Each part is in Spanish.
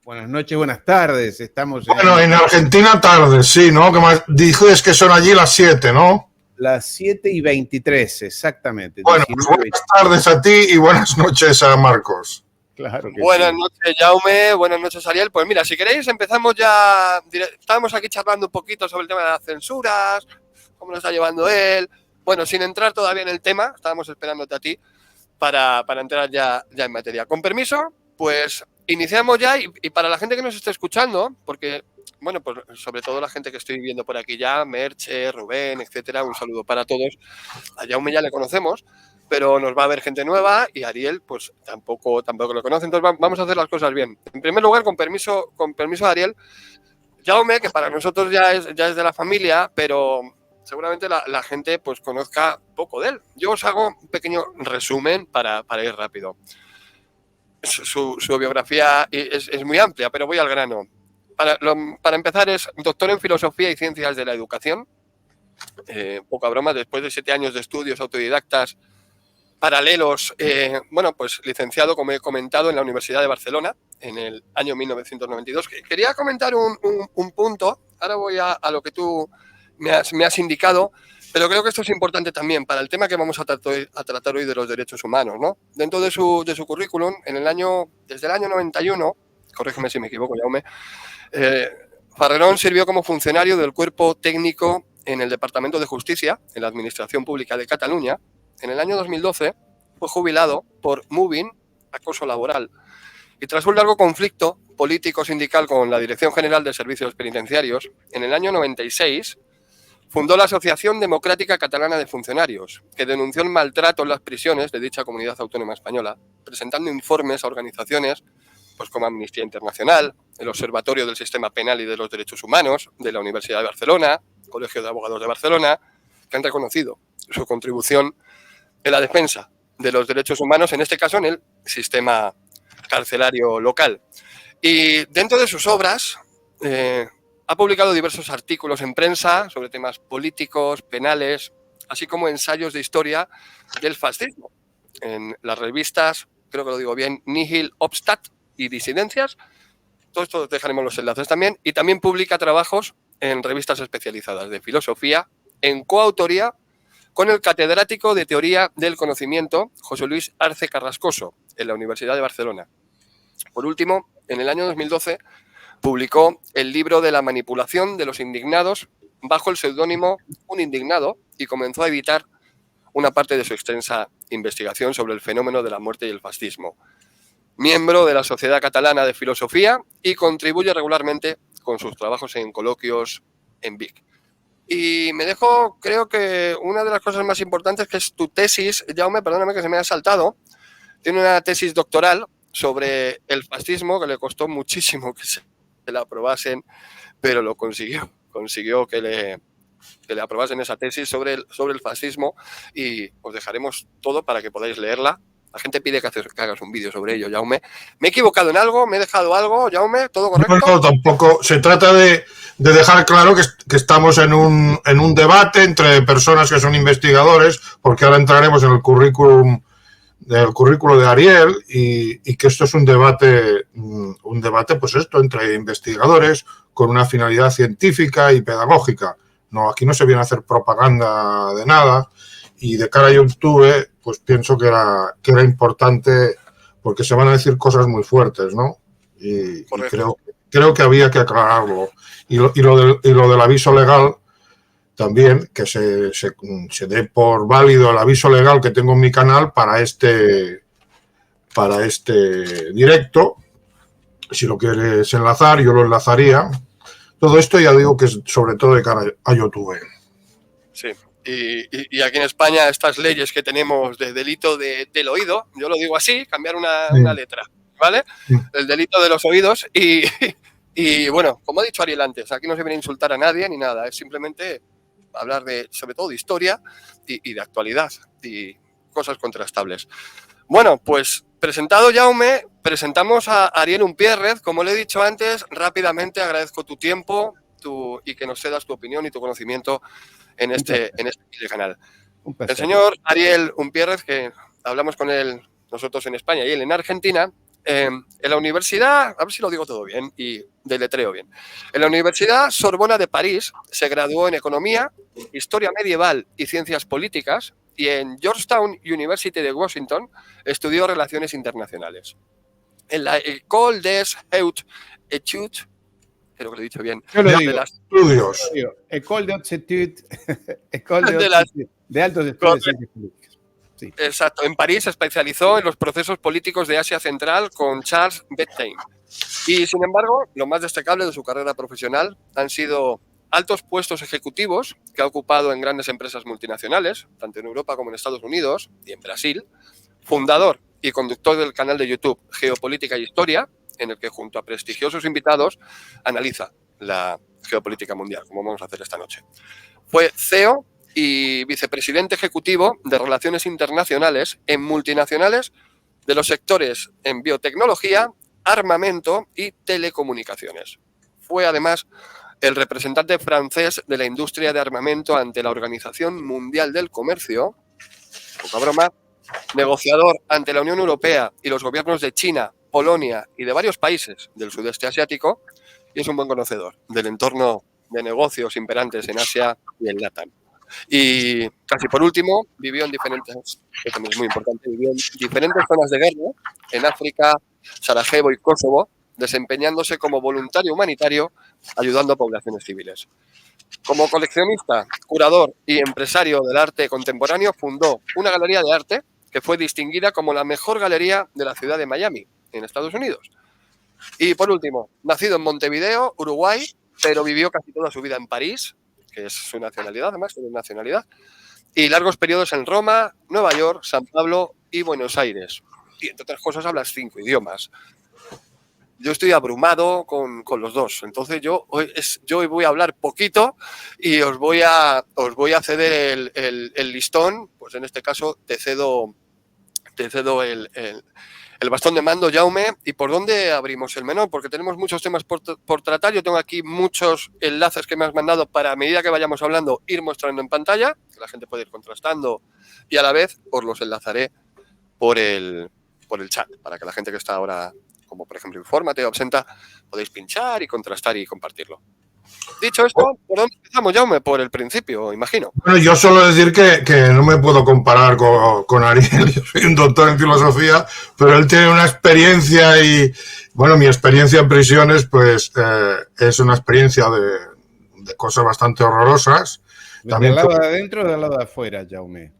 Buenas noches, buenas tardes. Estamos Bueno, en Argentina tarde, sí, ¿no? Que más dices que son allí las 7, ¿no? las 7:23, exactamente. Bueno, pues buenas tardes a ti y buenas noches a Marcos. Claro que buenas sí. noches, Jaume. Buenas noches, Ariel. Pues mira, si queréis empezamos ya. Estábamos aquí charlando un poquito sobre el tema de las censuras, cómo lo está llevando él. Bueno, sin entrar todavía en el tema, estábamos esperándote a ti para entrar ya en materia. Con permiso, pues iniciamos ya y para la gente que nos esté escuchando, porque, bueno, pues sobre todo la gente que estoy viendo por aquí ya, Merche, Rubén, etcétera, un saludo para todos. A Jaume ya le conocemos, pero nos va a ver gente nueva y Ariel, pues tampoco lo conoce, entonces vamos a hacer las cosas bien. En primer lugar, con permiso de Ariel, Jaume, que para nosotros ya es de la familia, pero seguramente la gente pues conozca poco de él. Yo os hago un pequeño resumen para ir rápido. Su biografía es muy amplia, pero voy al grano. Para empezar, es doctor en Filosofía y Ciencias de la Educación. Poca broma, después de 7 años de estudios autodidactas paralelos, bueno, pues licenciado, como he comentado, en la Universidad de Barcelona en el año 1992. Quería comentar un punto, ahora voy a lo que tú me has indicado, pero creo que esto es importante también para el tema que vamos a tratar hoy de los derechos humanos, ¿no? Dentro de su currículum, desde el año 91, corrígeme si me equivoco, Jaume, Farrerón sirvió como funcionario del cuerpo técnico en el Departamento de Justicia, en la Administración Pública de Cataluña. En el año 2012 fue jubilado por moving, acoso laboral, y tras un largo conflicto político-sindical con la Dirección General de Servicios Penitenciarios, en el año 96 fundó la Asociación Democrática Catalana de Funcionarios, que denunció el maltrato en las prisiones de dicha comunidad autónoma española, presentando informes a organizaciones pues como Amnistía Internacional, el Observatorio del Sistema Penal y de los Derechos Humanos de la Universidad de Barcelona, Colegio de Abogados de Barcelona, que han reconocido su contribución en la defensa de los derechos humanos, en este caso en el sistema carcelario local. Y dentro de sus obras ha publicado diversos artículos en prensa sobre temas políticos, penales, así como ensayos de historia del fascismo en las revistas, creo que lo digo bien, Nihil Obstat y Disidencias. Todo esto dejaremos los enlaces también. Y también publica trabajos en revistas especializadas de filosofía en coautoría con el catedrático de Teoría del Conocimiento, José Luis Arce Carrascoso, en la Universidad de Barcelona. Por último, en el año 2012 publicó el libro de la manipulación de los indignados bajo el seudónimo Un Indignado y comenzó a editar una parte de su extensa investigación sobre el fenómeno de la muerte y el fascismo. Miembro de la Sociedad Catalana de Filosofía y contribuye regularmente con sus trabajos en coloquios en Vic. Y me dejo, creo que una de las cosas más importantes, que es tu tesis, Jaume, perdóname que se me ha saltado, tiene una tesis doctoral sobre el fascismo que le costó muchísimo que se la aprobasen, pero lo consiguió que le aprobasen esa tesis sobre el fascismo y os dejaremos todo para que podáis leerla. La gente pide que hagas un vídeo sobre ello, Jaume. ¿Me he equivocado en algo? ¿Me he dejado algo, Jaume? ¿Todo correcto? No, tampoco. Se trata de dejar claro que estamos en un debate entre personas que son investigadores, porque ahora entraremos en el currículo de Ariel y que esto es un debate pues esto, entre investigadores con una finalidad científica y pedagógica. No, aquí no se viene a hacer propaganda de nada. Y de cara a YouTube, pues pienso que era importante porque se van a decir cosas muy fuertes, ¿no? Y creo que había que aclararlo. Y lo del aviso legal también, que se dé por válido el aviso legal que tengo en mi canal para este directo. Si lo quieres enlazar, yo lo enlazaría. Todo esto ya digo que es sobre todo de cara a YouTube. Sí. Y aquí en España estas leyes que tenemos de delito del oído, yo lo digo así, cambiar una letra, ¿vale? El delito de los oídos y bueno, como ha dicho Ariel antes, aquí no se viene a insultar a nadie ni nada, es simplemente hablar sobre todo de historia y de actualidad y cosas contrastables. Bueno, pues presentado Jaume, presentamos a Ariel Umpierrez. Como le he dicho antes, rápidamente agradezco tu tiempo y que nos cedas tu opinión y tu conocimiento en este canal. El señor Ariel Umpierrez, que hablamos con él nosotros en España y él en Argentina, en la universidad, a ver si lo digo todo bien y deletreo bien. En la Universidad Sorbona de París se graduó en Economía, Historia Medieval y Ciencias Políticas, y en Georgetown University de Washington estudió Relaciones Internacionales. En la École des Hautes Études, creo que lo he dicho bien, Yo lo de digo. las estudios. École de Hautes Études, École De las- de Altos Estudios de Ciencias Políticas. Sí. Exacto, en París se especializó en los procesos políticos de Asia Central con Charles Bethlehem. Y sin embargo, lo más destacable de su carrera profesional han sido altos puestos ejecutivos que ha ocupado en grandes empresas multinacionales, tanto en Europa como en Estados Unidos y en Brasil, fundador y conductor del canal de YouTube Geopolítica y Historia, en el que junto a prestigiosos invitados analiza la geopolítica mundial, como vamos a hacer esta noche. Fue CEO y vicepresidente ejecutivo de Relaciones Internacionales en multinacionales de los sectores en biotecnología, armamento y telecomunicaciones. Fue además el representante francés de la industria de armamento ante la Organización Mundial del Comercio, poca broma, negociador ante la Unión Europea y los gobiernos de China, Polonia y de varios países del sudeste asiático, y es un buen conocedor del entorno de negocios imperantes en Asia y en LATAM. Y casi por último, vivió en diferentes, que también es muy importante, vivió en diferentes zonas de guerra, en África, Sarajevo y Kosovo, desempeñándose como voluntario humanitario, ayudando a poblaciones civiles. Como coleccionista, curador y empresario del arte contemporáneo, fundó una galería de arte que fue distinguida como la mejor galería de la ciudad de Miami, en Estados Unidos. Y por último, nacido en Montevideo, Uruguay, pero vivió casi toda su vida en París, que es su nacionalidad, además, tiene nacionalidad, y largos periodos en Roma, Nueva York, San Pablo y Buenos Aires. Y entre otras cosas hablas 5 idiomas. Yo estoy abrumado con los dos, entonces yo hoy voy a hablar poquito y os voy a ceder el listón, pues en este caso te cedo el bastón de mando, Jaume. ¿Y por dónde abrimos el menor? Porque tenemos muchos temas por tratar. Yo tengo aquí muchos enlaces que me has mandado para, a medida que vayamos hablando, ir mostrando en pantalla, que la gente puede ir contrastando, y a la vez os los enlazaré por el chat, para que la gente que está ahora, como por ejemplo Infórmate o Absenta, podéis pinchar y contrastar y compartirlo. Dicho esto, ¿por dónde empezamos, Jaume? Por el principio, imagino. Bueno, yo suelo decir que no me puedo comparar con Ariel. Yo soy un doctor en filosofía, pero él tiene una experiencia y, bueno, mi experiencia en prisiones, pues, es una experiencia de cosas bastante horrorosas. ¿Del lado de adentro o del lado de afuera, Jaume?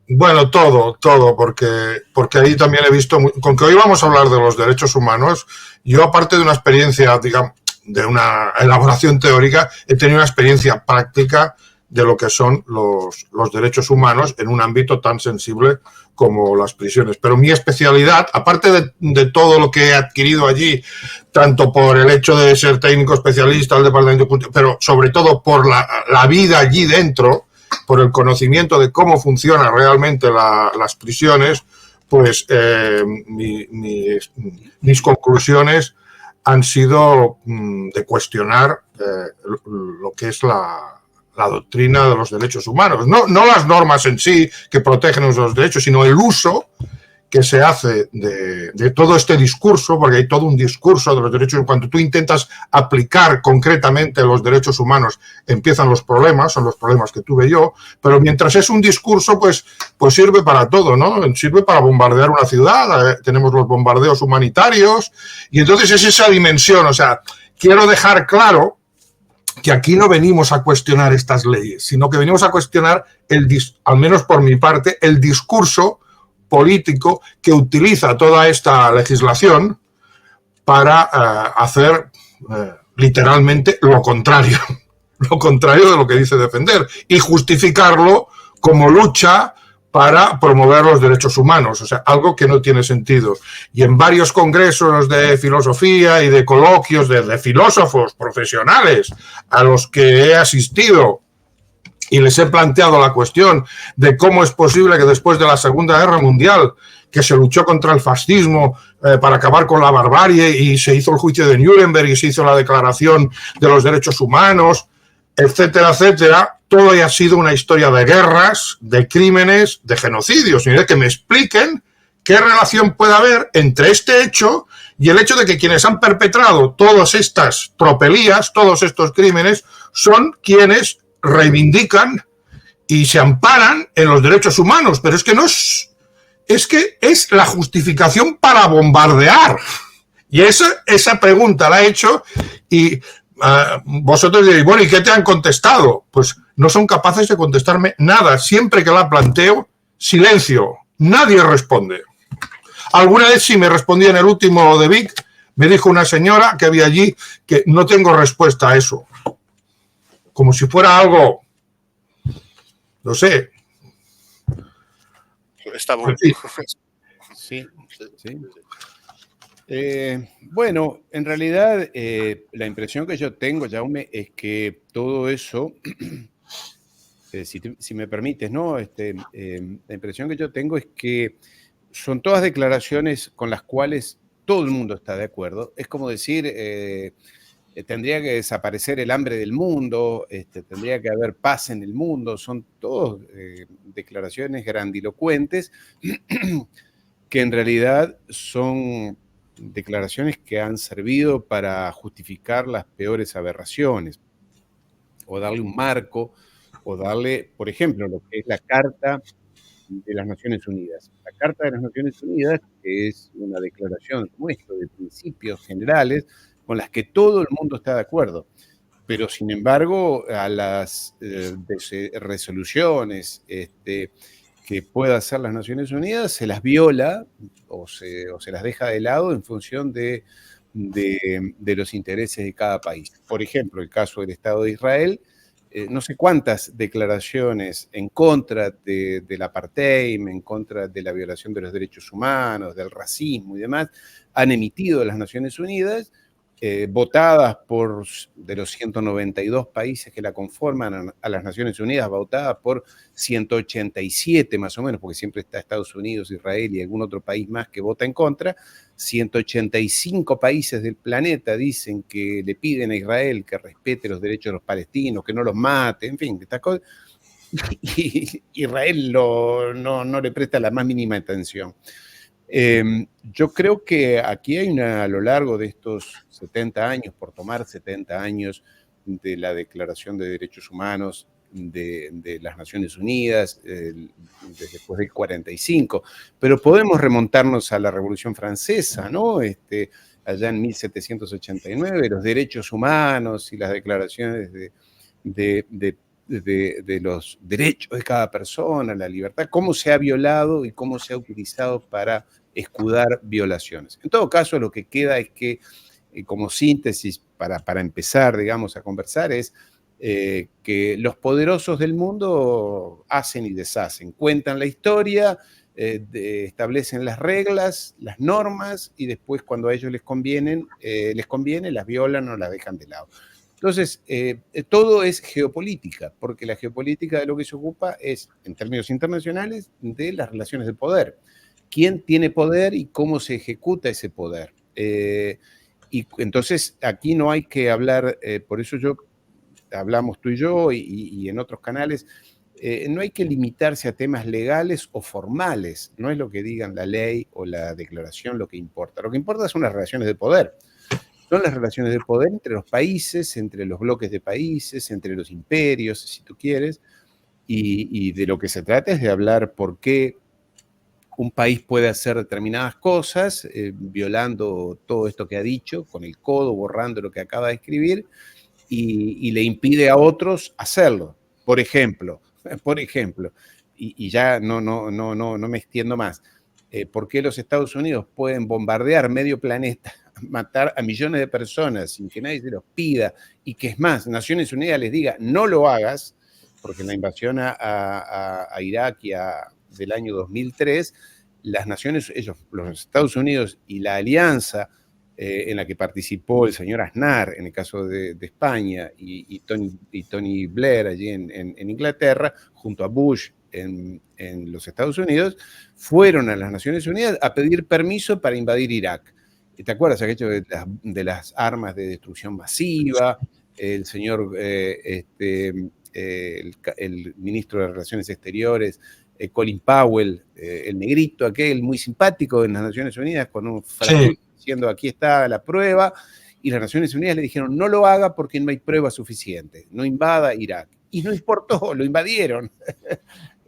Bueno, todo, porque ahí también he visto, con que hoy vamos a hablar de los derechos humanos, yo aparte de una experiencia, digamos, de una elaboración teórica, he tenido una experiencia práctica de lo que son los derechos humanos en un ámbito tan sensible como las prisiones. Pero mi especialidad, aparte de todo lo que he adquirido allí, tanto por el hecho de ser técnico especialista del departamento, pero sobre todo por la vida allí dentro, por el conocimiento de cómo funcionan realmente las prisiones, pues mis conclusiones han sido de cuestionar lo que es la doctrina de los derechos humanos. No las normas en sí que protegen los derechos, sino el uso que se hace de todo este discurso, porque hay todo un discurso de los derechos. Cuando tú intentas aplicar concretamente los derechos humanos, empiezan los problemas, son los problemas que tuve yo, pero mientras es un discurso, pues sirve para todo, ¿no? Sirve para bombardear una ciudad, tenemos los bombardeos humanitarios, y entonces es esa dimensión. O sea, quiero dejar claro que aquí no venimos a cuestionar estas leyes, sino que venimos a cuestionar, al menos por mi parte, el discurso político que utiliza toda esta legislación para hacer literalmente lo contrario de lo que dice defender y justificarlo como lucha para promover los derechos humanos, o sea, algo que no tiene sentido. Y en varios congresos de filosofía y de coloquios de filósofos profesionales a los que he asistido y les he planteado la cuestión de cómo es posible que después de la Segunda Guerra Mundial, que se luchó contra el fascismo para acabar con la barbarie y se hizo el juicio de Nuremberg y se hizo la Declaración de los Derechos Humanos, etcétera, etcétera, todo haya sido una historia de guerras, de crímenes, de genocidios. Mire, que me expliquen ¿qué relación puede haber entre este hecho y el hecho de que quienes han perpetrado todas estas tropelías, todos estos crímenes, son quienes reivindican y se amparan en los derechos humanos? Pero es que no es que es la justificación para bombardear. Y esa pregunta la he hecho y vosotros diréis, bueno, ¿y qué te han contestado? Pues no son capaces de contestarme nada. Siempre que la planteo, silencio. Nadie responde. Alguna vez sí me respondí en el último de Vic, me dijo una señora que había allí que no tengo respuesta a eso. Como si fuera algo, no sé. Está bueno. Sí, sí. Bueno, en realidad la impresión que yo tengo, Jaume, es que todo eso, si me permites, ¿no? La impresión que yo tengo es que son todas declaraciones con las cuales todo el mundo está de acuerdo. Es como decir, tendría que desaparecer el hambre del mundo, tendría que haber paz en el mundo. Son todas declaraciones grandilocuentes que en realidad son declaraciones que han servido para justificar las peores aberraciones o darle un marco o darle, por ejemplo, lo que es la Carta de las Naciones Unidas. La Carta de las Naciones Unidas, que es una declaración como esto, de principios generales, con las que todo el mundo está de acuerdo. Pero, sin embargo, a las resoluciones que pueda hacer las Naciones Unidas se las viola o se las deja de lado en función de los intereses de cada país. Por ejemplo, el caso del Estado de Israel, no sé cuántas declaraciones en contra del apartheid, en contra de la violación de los derechos humanos, del racismo y demás, han emitido las Naciones Unidas, votadas de los 192 países que la conforman a las Naciones Unidas, votadas por 187 más o menos, porque siempre está Estados Unidos, Israel y algún otro país más que vota en contra. 185 países del planeta dicen que le piden a Israel que respete los derechos de los palestinos, que no los mate, en fin, estas cosas. Y Israel no le presta la más mínima atención. Yo creo que aquí hay a lo largo de estos 70 años, por tomar 70 años de la Declaración de Derechos Humanos de las Naciones Unidas, después del 45, pero podemos remontarnos a la Revolución Francesa, ¿no? Allá en 1789, los derechos humanos y las declaraciones de los derechos de cada persona, la libertad, cómo se ha violado y cómo se ha utilizado para escudar violaciones. En todo caso, lo que queda es que, como síntesis, para empezar, digamos, a conversar, es que los poderosos del mundo hacen y deshacen, cuentan la historia, establecen las reglas, las normas, y después, cuando a ellos les conviene, las violan o las dejan de lado. Entonces, todo es geopolítica, porque la geopolítica de lo que se ocupa es, en términos internacionales, de las relaciones de poder. ¿Quién tiene poder y cómo se ejecuta ese poder? Y entonces, aquí no hay que hablar, por eso hablamos tú y yo y en otros canales, no hay que limitarse a temas legales o formales. No es lo que digan la ley o la declaración lo que importa. Lo que importa son las relaciones de poder. Son las relaciones de poder entre los países, entre los bloques de países, entre los imperios, si tú quieres, y de lo que se trata es de hablar por qué un país puede hacer determinadas cosas, violando todo esto que ha dicho, con el codo, borrando lo que acaba de escribir, y le impide a otros hacerlo. Por ejemplo, y ya no me extiendo más, ¿por qué los Estados Unidos pueden bombardear medio planeta, matar a millones de personas sin que nadie se los pida, y que es más, Naciones Unidas les diga no lo hagas, porque en la invasión a Irak del año 2003, los Estados Unidos y la alianza en la que participó el señor Aznar, en el caso de España, y Tony Blair allí en Inglaterra, junto a Bush en los Estados Unidos, fueron a las Naciones Unidas a pedir permiso para invadir Irak. ¿Te acuerdas aquello de las armas de destrucción masiva? El señor, el ministro de Relaciones Exteriores Colin Powell, el negrito aquel muy simpático en las Naciones Unidas, con un frasco diciendo aquí está la prueba, y las Naciones Unidas le dijeron no lo haga porque no hay prueba suficiente, no invada Irak. Y no importó, lo invadieron.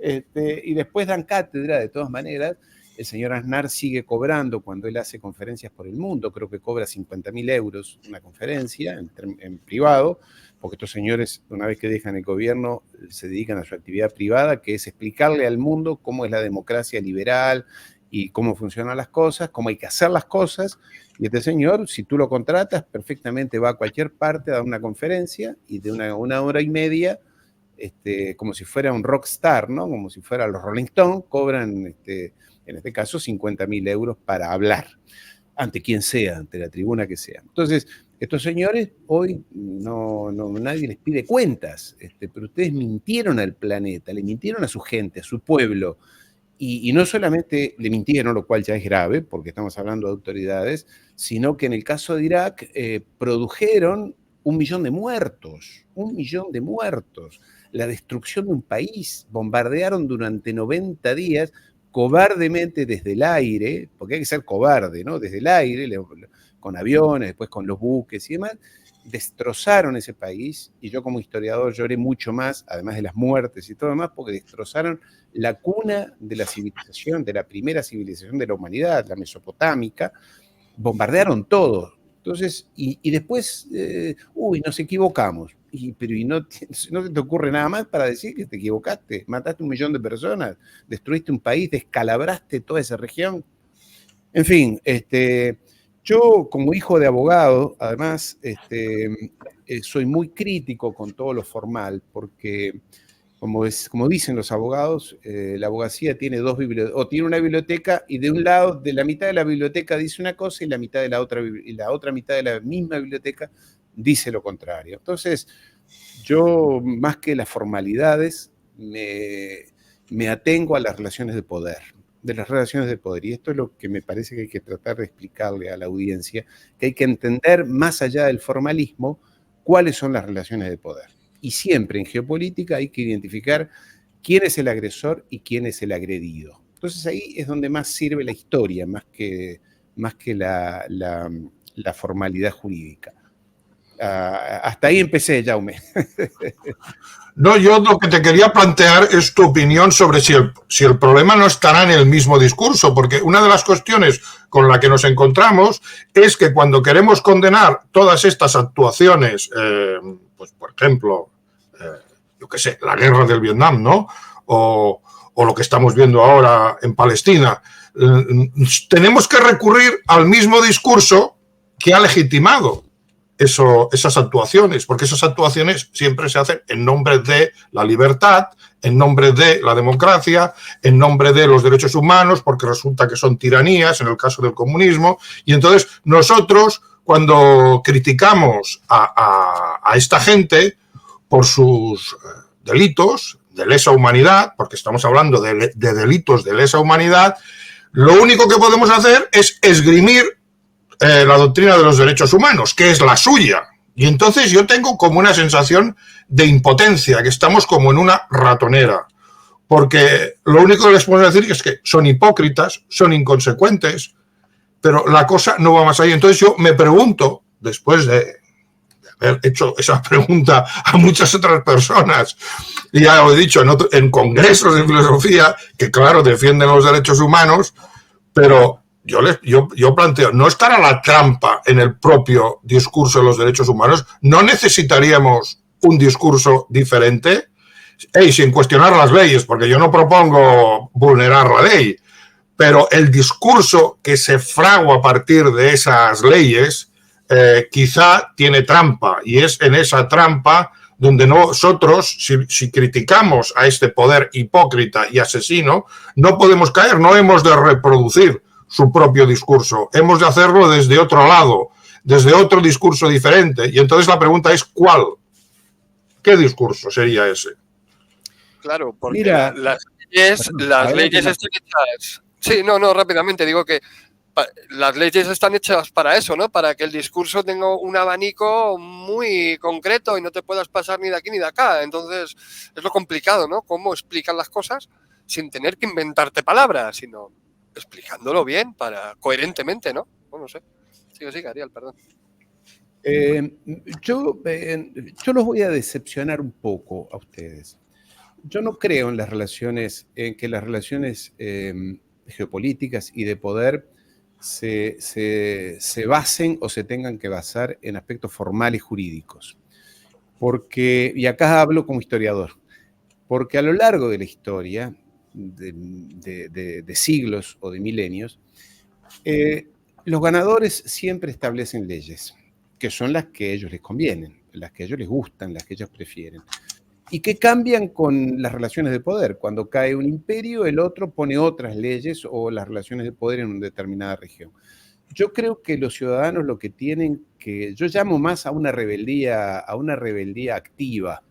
Y después dan cátedra, de todas maneras. El señor Aznar sigue cobrando cuando él hace conferencias por el mundo, creo que cobra 50.000 euros una conferencia en privado, porque estos señores, una vez que dejan el gobierno, se dedican a su actividad privada, que es explicarle al mundo cómo es la democracia liberal y cómo funcionan las cosas, cómo hay que hacer las cosas. Y este señor, si tú lo contratas, perfectamente va a cualquier parte a dar una conferencia y de una hora y media, como si fuera un rockstar, ¿no? Como si fuera los Rolling Stones, cobran, en este caso, 50.000 euros para hablar, ante quien sea, ante la tribuna que sea. Entonces, estos señores hoy nadie les pide cuentas, pero ustedes mintieron al planeta, le mintieron a su gente, a su pueblo, y no solamente le mintieron, lo cual ya es grave, porque estamos hablando de autoridades, sino que en el caso de Irak produjeron 1 millón de muertos, 1 millón de muertos, la destrucción de un país, bombardearon durante 90 días, cobardemente desde el aire, porque hay que ser cobarde, ¿no? Desde el aire, con aviones, después con los buques y demás, destrozaron ese país, y yo como historiador lloré mucho más, además de las muertes y todo demás, porque destrozaron la cuna de la civilización, de la primera civilización de la humanidad, la mesopotámica, bombardearon todo. Entonces, y después, nos equivocamos. Pero no te ocurre nada más para decir que te equivocaste, mataste 1 millón de personas, destruiste un país, descalabraste toda esa región. En fin, yo como hijo de abogado, además, soy muy crítico con todo lo formal, porque como dicen los abogados, la abogacía tiene tiene una biblioteca, y de un lado, de la mitad de la biblioteca dice una cosa y la otra mitad de la misma biblioteca dice lo contrario. Entonces, yo, más que las formalidades, me atengo a las relaciones de poder, y esto es lo que me parece que hay que tratar de explicarle a la audiencia, que hay que entender, más allá del formalismo, cuáles son las relaciones de poder. Y siempre en geopolítica hay que identificar quién es el agresor y quién es el agredido. Entonces ahí es donde más sirve la historia, más que la formalidad jurídica. Hasta ahí empecé, Jaume. No, yo lo que te quería plantear es tu opinión sobre si el problema no estará en el mismo discurso, porque una de las cuestiones con la que nos encontramos es que cuando queremos condenar todas estas actuaciones, pues por ejemplo, yo qué sé, la guerra del Vietnam, ¿no? O lo que estamos viendo ahora en Palestina, tenemos que recurrir al mismo discurso que ha legitimado esas actuaciones, porque esas actuaciones siempre se hacen en nombre de la libertad, en nombre de la democracia, en nombre de los derechos humanos, porque resulta que son tiranías en el caso del comunismo. Y entonces nosotros, cuando criticamos a esta gente por sus delitos de lesa humanidad, porque estamos hablando de delitos de lesa humanidad, lo único que podemos hacer es esgrimir la doctrina de los derechos humanos, que es la suya. Y entonces yo tengo como una sensación de impotencia, que estamos como en una ratonera, porque lo único que les puedo decir es que son hipócritas, son inconsecuentes, pero la cosa no va más allá. Entonces yo me pregunto, después de haber hecho esa pregunta a muchas otras personas, y ya lo he dicho en congresos de filosofía, que claro, defienden los derechos humanos, pero yo planteo, ¿no estará la trampa en el propio discurso de los derechos humanos? ¿No necesitaríamos un discurso diferente? Sin cuestionar las leyes, porque yo no propongo vulnerar la ley, pero el discurso que se fragua a partir de esas leyes quizá tiene trampa, y es en esa trampa donde nosotros, si criticamos a este poder hipócrita y asesino, no podemos caer, no hemos de reproducir su propio discurso, hemos de hacerlo desde otro lado, desde otro discurso diferente. Y entonces la pregunta es ¿cuál? ¿Qué discurso sería ese? Claro, porque mira, las leyes están hechas. Sí, no, rápidamente digo que las leyes están hechas para eso, ¿no? Para que el discurso tenga un abanico muy concreto y no te puedas pasar ni de aquí ni de acá. Entonces es lo complicado, ¿no? Cómo explican las cosas sin tener que inventarte palabras, sino explicándolo bien, coherentemente, ¿no? Bueno, no sé. Sigue, Ariel, perdón. Yo los voy a decepcionar un poco a ustedes. Yo no creo en que las relaciones geopolíticas y de poder se basen o se tengan que basar en aspectos formales jurídicos. Y acá hablo como historiador, porque a lo largo de la historia, de siglos o de milenios, los ganadores siempre establecen leyes, que son las que a ellos les convienen, las que a ellos les gustan, las que ellos prefieren, y que cambian con las relaciones de poder. Cuando cae un imperio, el otro pone otras leyes o las relaciones de poder en una determinada región. Yo creo que los ciudadanos lo que tienen que, yo llamo más a una rebeldía activa,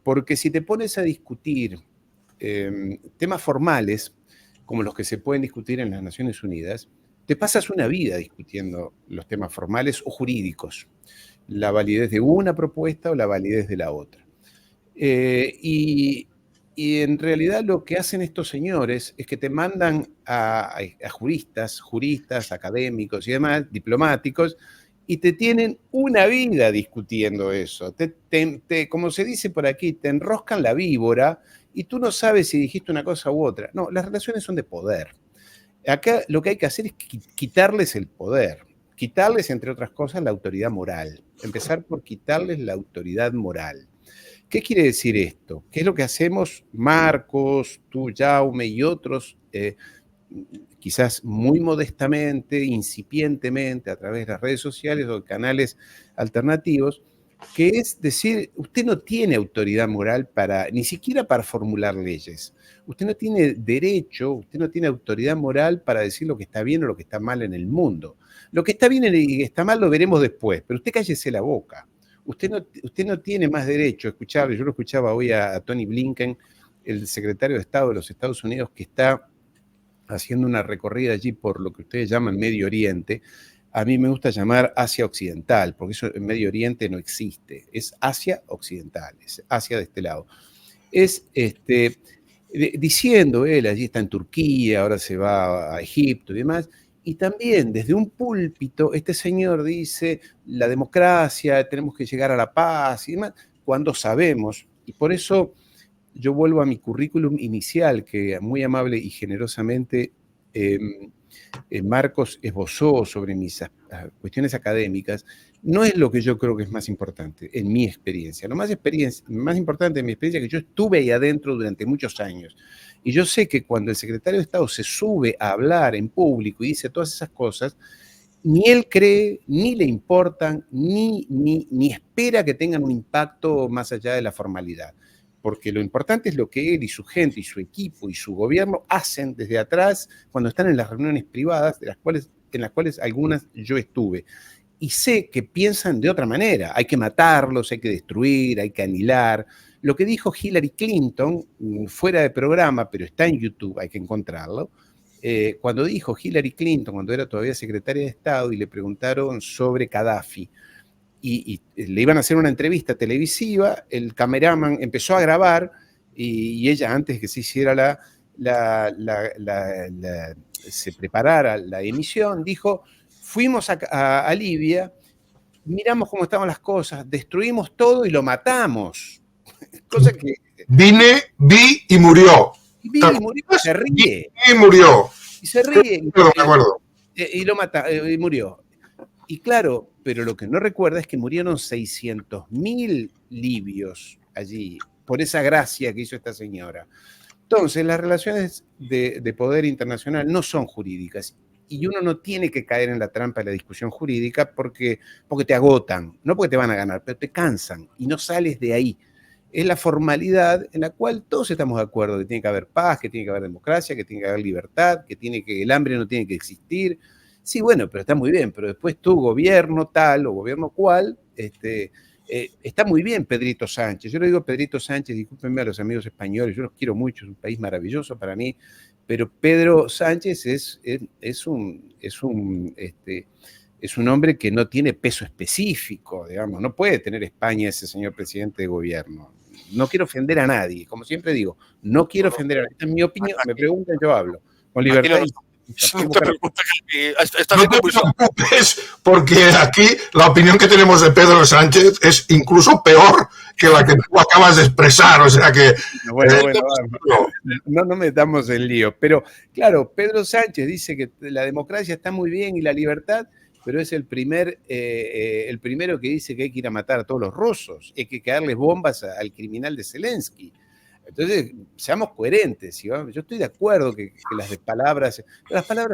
porque si te pones a discutir temas formales, como los que se pueden discutir en las Naciones Unidas, te pasas una vida discutiendo los temas formales o jurídicos, la validez de una propuesta o la validez de la otra. Y en realidad lo que hacen estos señores es que te mandan a juristas, académicos y demás, diplomáticos, y te tienen una vida discutiendo eso. Como se dice por aquí, te enroscan la víbora y tú no sabes si dijiste una cosa u otra. No, las relaciones son de poder. Acá lo que hay que hacer es quitarles el poder, quitarles, entre otras cosas, la autoridad moral. Empezar por quitarles la autoridad moral. ¿Qué quiere decir esto? ¿Qué es lo que hacemos Marcos, tú, Jaume y otros, quizás muy modestamente, incipientemente, a través de las redes sociales o de canales alternativos, que es decir, usted no tiene autoridad moral ni siquiera para formular leyes. Usted no tiene derecho, usted no tiene autoridad moral para decir lo que está bien o lo que está mal en el mundo. Lo que está bien y está mal lo veremos después, pero usted cállese la boca. Usted no tiene más derecho a escuchar. Yo lo escuchaba hoy a Tony Blinken, el secretario de Estado de los Estados Unidos, que está haciendo una recorrida allí por lo que ustedes llaman Medio Oriente. A mí me gusta llamar Asia Occidental, porque eso en Medio Oriente no existe, es Asia Occidental, es Asia de este lado. Diciendo él, allí está en Turquía, ahora se va a Egipto y demás, y también desde un púlpito este señor dice la democracia, tenemos que llegar a la paz y demás, cuando sabemos, y por eso yo vuelvo a mi currículum inicial, que muy amable y generosamente Marcos esbozó sobre mis cuestiones académicas, no es lo que yo creo que es más importante en mi experiencia. Lo más importante en mi experiencia es que yo estuve ahí adentro durante muchos años. Y yo sé que cuando el secretario de Estado se sube a hablar en público y dice todas esas cosas, ni él cree, ni le importan, ni espera que tengan un impacto más allá de la formalidad. Porque lo importante es lo que él y su gente y su equipo y su gobierno hacen desde atrás cuando están en las reuniones privadas, en las cuales algunas yo estuve. Y sé que piensan de otra manera. Hay que matarlos, hay que destruir, hay que anihilar. Lo que dijo Hillary Clinton, fuera de programa, pero está en YouTube, hay que encontrarlo, cuando dijo Hillary Clinton, cuando era todavía secretaria de Estado, y le preguntaron sobre Gaddafi, y le iban a hacer una entrevista televisiva, el cameraman empezó a grabar y ella, antes que se hiciera se preparara la emisión, dijo, fuimos a Libia, miramos cómo estaban las cosas, destruimos todo y lo matamos. Cosa que... Vi y murió. Vi y murió, se ríe. Vi y murió. Y se ríe. De acuerdo. Y lo mata, y murió. Y claro, pero lo que no recuerda es que murieron 600.000 libios allí, por esa gracia que hizo esta señora. Entonces, las relaciones de poder internacional no son jurídicas, y uno no tiene que caer en la trampa de la discusión jurídica porque te agotan, no porque te van a ganar, pero te cansan y no sales de ahí. Es la formalidad en la cual todos estamos de acuerdo, que tiene que haber paz, que tiene que haber democracia, que tiene que haber libertad, que el hambre no tiene que existir. Sí, bueno, pero está muy bien, pero después tu gobierno tal o gobierno cual, está muy bien Pedrito Sánchez. Yo le digo Pedrito Sánchez, discúlpenme a los amigos españoles, yo los quiero mucho, es un país maravilloso para mí, pero Pedro Sánchez es un es un hombre que no tiene peso específico, digamos, no puede tener España ese señor presidente de gobierno. No quiero ofender a nadie, como siempre digo, no quiero ofender a nadie. Esta es mi opinión, me preguntan, yo hablo, con libertad. No te preocupes, no te preocupes, porque aquí la opinión que tenemos de Pedro Sánchez es incluso peor que la que tú acabas de expresar, o sea que... Bueno, no metamos en lío, pero claro, Pedro Sánchez dice que la democracia está muy bien y la libertad, pero es el primero que dice que hay que ir a matar a todos los rusos, hay que darles bombas al criminal de Zelensky. Entonces, seamos coherentes. ¿Sí? Yo estoy de acuerdo que las palabras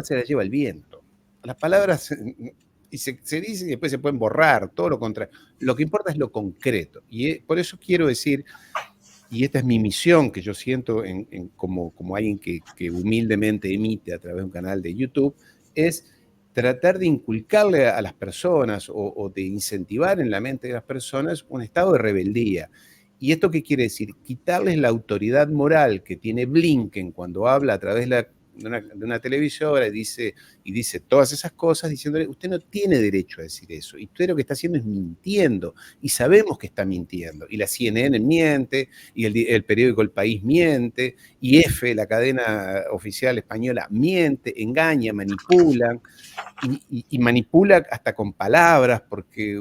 se las lleva el viento. Las palabras y se dicen y después se pueden borrar, todo lo contrario. Lo que importa es lo concreto. Y por eso quiero decir, y esta es mi misión que yo siento como alguien que humildemente emite a través de un canal de YouTube, es tratar de inculcarle a las personas o de incentivar en la mente de las personas un estado de rebeldía. ¿Y esto qué quiere decir? Quitarles la autoridad moral que tiene Blinken cuando habla a través de una televisora y dice todas esas cosas, diciéndole, usted no tiene derecho a decir eso, y usted lo que está haciendo es mintiendo, y sabemos que está mintiendo, y la CNN miente, y el periódico El País miente, y EFE, la cadena oficial española, miente, engaña, manipulan, y manipula hasta con palabras, porque...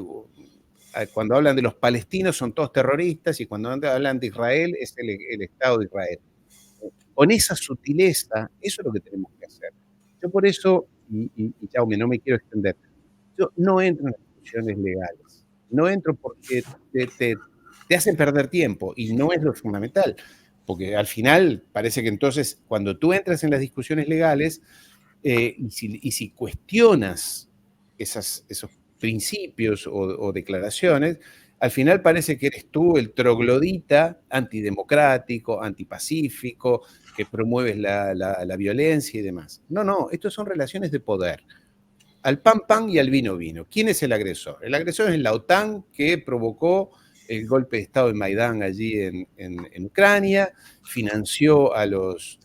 Cuando hablan de los palestinos son todos terroristas y cuando hablan de Israel es el Estado de Israel. Con esa sutileza, eso es lo que tenemos que hacer. Yo por eso, y Jaume, no me quiero extender, yo no entro en discusiones legales. No entro porque te hacen perder tiempo y no es lo fundamental. Porque al final parece que entonces cuando tú entras en las discusiones legales y si cuestionas esos principios o declaraciones, al final parece que eres tú el troglodita antidemocrático, antipacífico, que promueves la violencia y demás. No, estos son relaciones de poder. Al pan pan y al vino vino. ¿Quién es el agresor? El agresor es la OTAN, que provocó el golpe de Estado de Maidán allí en Ucrania, financió a los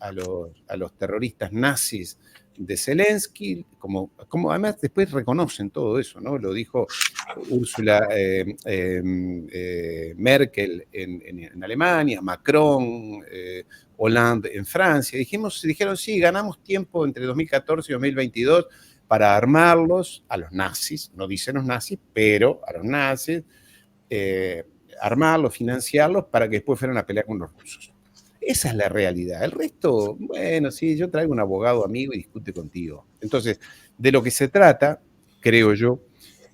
terroristas nazis de Zelensky, como además después reconocen todo eso, ¿no? Lo dijo Ursula Merkel en Alemania, Macron, Hollande en Francia. Dijeron, sí, ganamos tiempo entre 2014 y 2022 para armarlos a los nazis, no dicen los nazis, pero a los nazis, armarlos, financiarlos para que después fueran a pelear con los rusos. Esa es la realidad. El resto, bueno, sí, yo traigo un abogado amigo y discute contigo. Entonces, de lo que se trata, creo yo,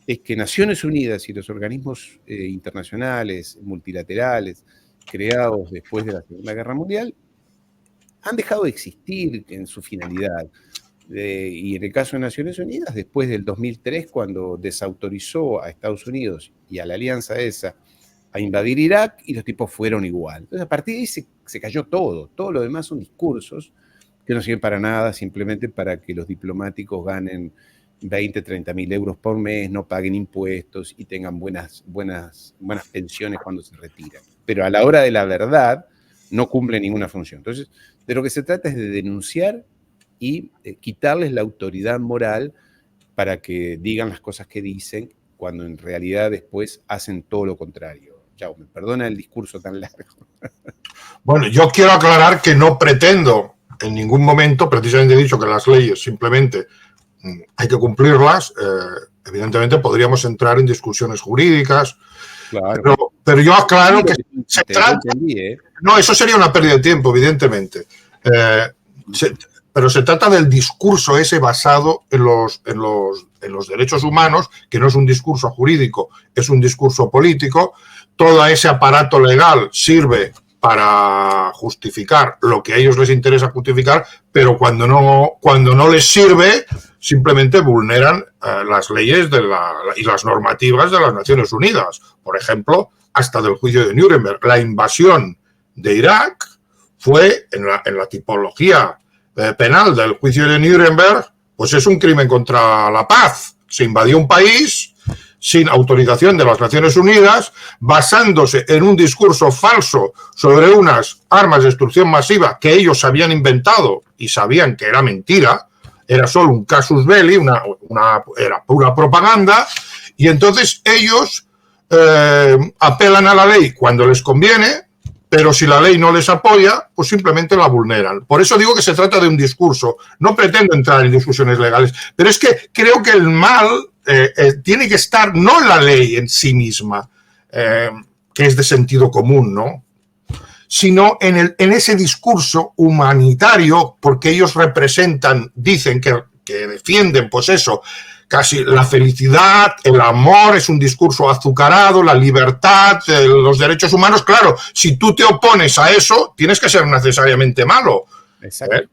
es que Naciones Unidas y los organismos internacionales, multilaterales, creados después de la Segunda Guerra Mundial, han dejado de existir en su finalidad. Y en el caso de Naciones Unidas, después del 2003, cuando desautorizó a Estados Unidos y a la alianza esa a invadir Irak, y los tipos fueron igual. Entonces, a partir de ahí se cayó todo. Todo lo demás son discursos que no sirven para nada, simplemente para que los diplomáticos ganen 20, 30 mil euros por mes, no paguen impuestos y tengan buenas pensiones cuando se retiran. Pero a la hora de la verdad, no cumple ninguna función. Entonces, de lo que se trata es de denunciar y quitarles la autoridad moral para que digan las cosas que dicen, cuando en realidad después hacen todo lo contrario. Chao, me perdona el discurso tan largo. Bueno, yo quiero aclarar que no pretendo en ningún momento, precisamente he dicho que las leyes simplemente hay que cumplirlas. Evidentemente podríamos entrar en discusiones jurídicas, claro. pero yo aclaro que se trata... No, eso sería una pérdida de tiempo, evidentemente. Pero se trata del discurso ese basado en los derechos humanos, que no es un discurso jurídico, es un discurso político. Todo ese aparato legal sirve para justificar lo que a ellos les interesa justificar, pero cuando no les sirve, simplemente vulneran las leyes y las normativas de las Naciones Unidas. Por ejemplo, hasta del juicio de Nuremberg. La invasión de Irak fue, en la tipología penal del juicio de Nuremberg, pues es un crimen contra la paz. Se invadió un país sin autorización de las Naciones Unidas, basándose en un discurso falso sobre unas armas de destrucción masiva que ellos habían inventado y sabían que era mentira, era solo un casus belli, era pura propaganda, y entonces ellos apelan a la ley cuando les conviene, pero si la ley no les apoya, pues simplemente la vulneran. Por eso digo que se trata de un discurso. No pretendo entrar en discusiones legales, pero es que creo que el mal tiene que estar no en la ley en sí misma, que es de sentido común, ¿no?, sino en ese discurso humanitario, porque ellos dicen que defienden, pues eso, casi la felicidad, el amor, es un discurso azucarado, la libertad, los derechos humanos. Claro, si tú te opones a eso, tienes que ser necesariamente malo. Exacto.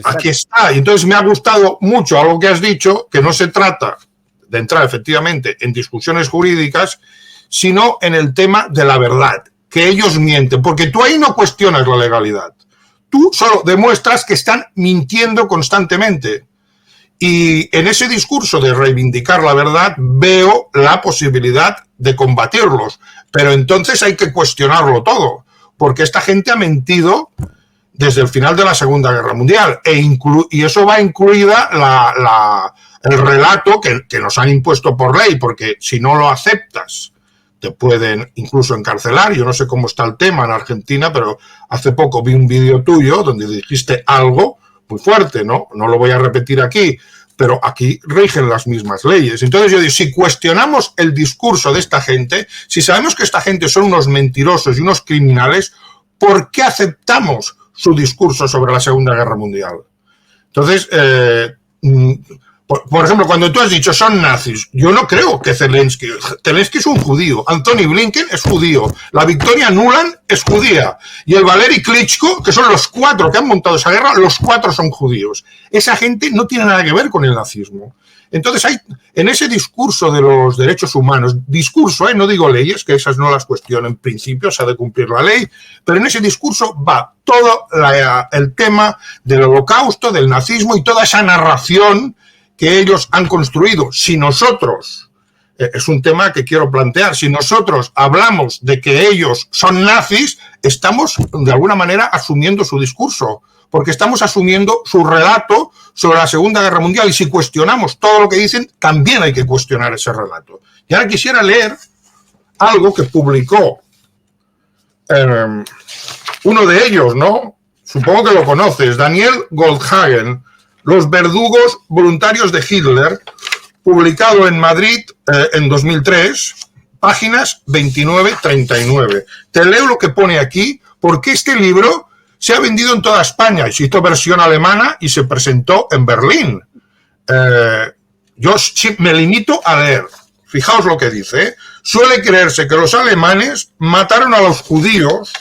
Aquí está. Y entonces me ha gustado mucho algo que has dicho, que no se trata de entrar efectivamente en discusiones jurídicas, sino en el tema de la verdad, que ellos mienten, porque tú ahí no cuestionas la legalidad. Tú solo demuestras que están mintiendo constantemente. Y en ese discurso de reivindicar la verdad veo la posibilidad de combatirlos. Pero entonces hay que cuestionarlo todo, porque esta gente ha mentido desde el final de la Segunda Guerra Mundial. Y eso va incluida el relato que nos han impuesto por ley, porque si no lo aceptas, te pueden incluso encarcelar. Yo no sé cómo está el tema en Argentina, pero hace poco vi un vídeo tuyo donde dijiste algo muy fuerte, ¿no? No lo voy a repetir aquí, pero aquí rigen las mismas leyes. Entonces yo digo, si cuestionamos el discurso de esta gente, si sabemos que esta gente son unos mentirosos y unos criminales, ¿por qué aceptamos su discurso sobre la Segunda Guerra Mundial? Entonces, por ejemplo, cuando tú has dicho son nazis, yo no creo que Zelensky es un judío, Anthony Blinken es judío, la Victoria Nuland es judía y el Valery Klitschko, que son los 4 que han montado esa guerra, los 4 son judíos. Esa gente no tiene nada que ver con el nazismo. Entonces hay en ese discurso de los derechos humanos, discurso, no digo leyes, que esas no las cuestiono en principio, se ha de cumplir la ley, pero en ese discurso va todo el tema del holocausto, del nazismo y toda esa narración que ellos han construido. Si nosotros, es un tema que quiero plantear, si nosotros hablamos de que ellos son nazis, estamos de alguna manera asumiendo su discurso, porque estamos asumiendo su relato sobre la Segunda Guerra Mundial, y si cuestionamos todo lo que dicen, también hay que cuestionar ese relato. Y ahora quisiera leer algo que publicó uno de ellos, ¿no? Supongo que lo conoces, Daniel Goldhagen, Los verdugos voluntarios de Hitler, publicado en Madrid en 2003, páginas 29-39. Te leo lo que pone aquí, porque este libro se ha vendido en toda España, se hizo versión alemana y se presentó en Berlín. Yo me limito a leer. Fijaos lo que dice. Suele creerse que los alemanes mataron a los judíos,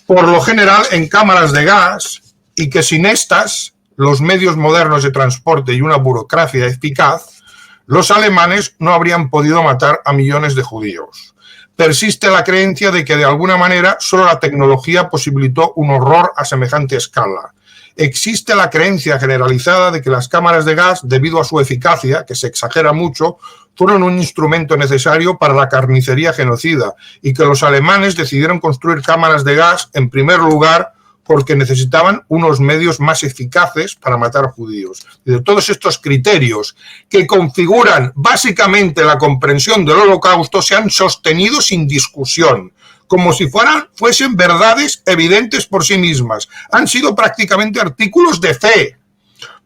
por lo general en cámaras de gas, y que sin estas, los medios modernos de transporte y una burocracia eficaz, los alemanes no habrían podido matar a millones de judíos. Persiste la creencia de que de alguna manera solo la tecnología posibilitó un horror a semejante escala. Existe la creencia generalizada de que las cámaras de gas, debido a su eficacia, que se exagera mucho, fueron un instrumento necesario para la carnicería genocida, y que los alemanes decidieron construir cámaras de gas en primer lugar porque necesitaban unos medios más eficaces para matar a judíos. De todos estos criterios que configuran básicamente la comprensión del Holocausto se han sostenido sin discusión, como si fuesen verdades evidentes por sí mismas. Han sido prácticamente artículos de fe,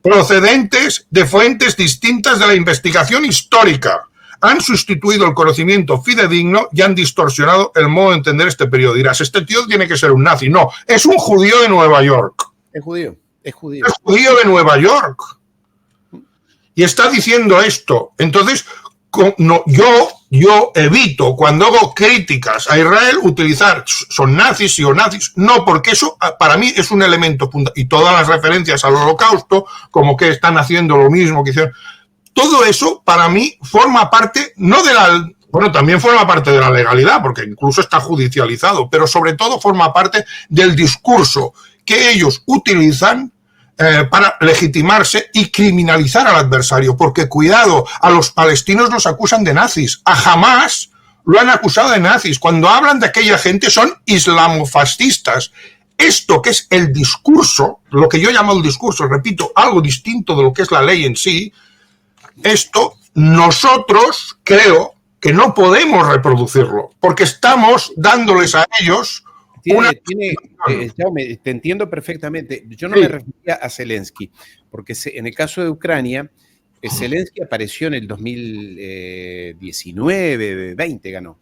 procedentes de fuentes distintas de la investigación histórica. Han sustituido el conocimiento fidedigno y han distorsionado el modo de entender este periodo. Dirás, este tío tiene que ser un nazi. No, es un judío de Nueva York. Es judío. Es judío de Nueva York. Y está diciendo esto. Entonces, yo evito, cuando hago críticas a Israel, utilizar son nazis o nazis. No, porque eso para mí es un elemento fundamental. Y todas las referencias al Holocausto, como que están haciendo lo mismo que hicieron. Todo eso, para mí, forma parte, no de la... Bueno, también forma parte de la legalidad, porque incluso está judicializado, pero sobre todo forma parte del discurso que ellos utilizan para legitimarse y criminalizar al adversario. Porque, cuidado, a los palestinos los acusan de nazis. A Hamás lo han acusado de nazis. Cuando hablan de aquella gente son islamofascistas. esto que es el discurso, lo que yo llamo el discurso, repito, algo distinto de lo que es la ley en sí, esto nosotros creo que no podemos reproducirlo, porque estamos dándoles a ellos una... Jaume, te entiendo perfectamente. Yo no me refería a Zelensky, porque en el caso de Ucrania, Zelensky apareció en el 2019, 20 ganó.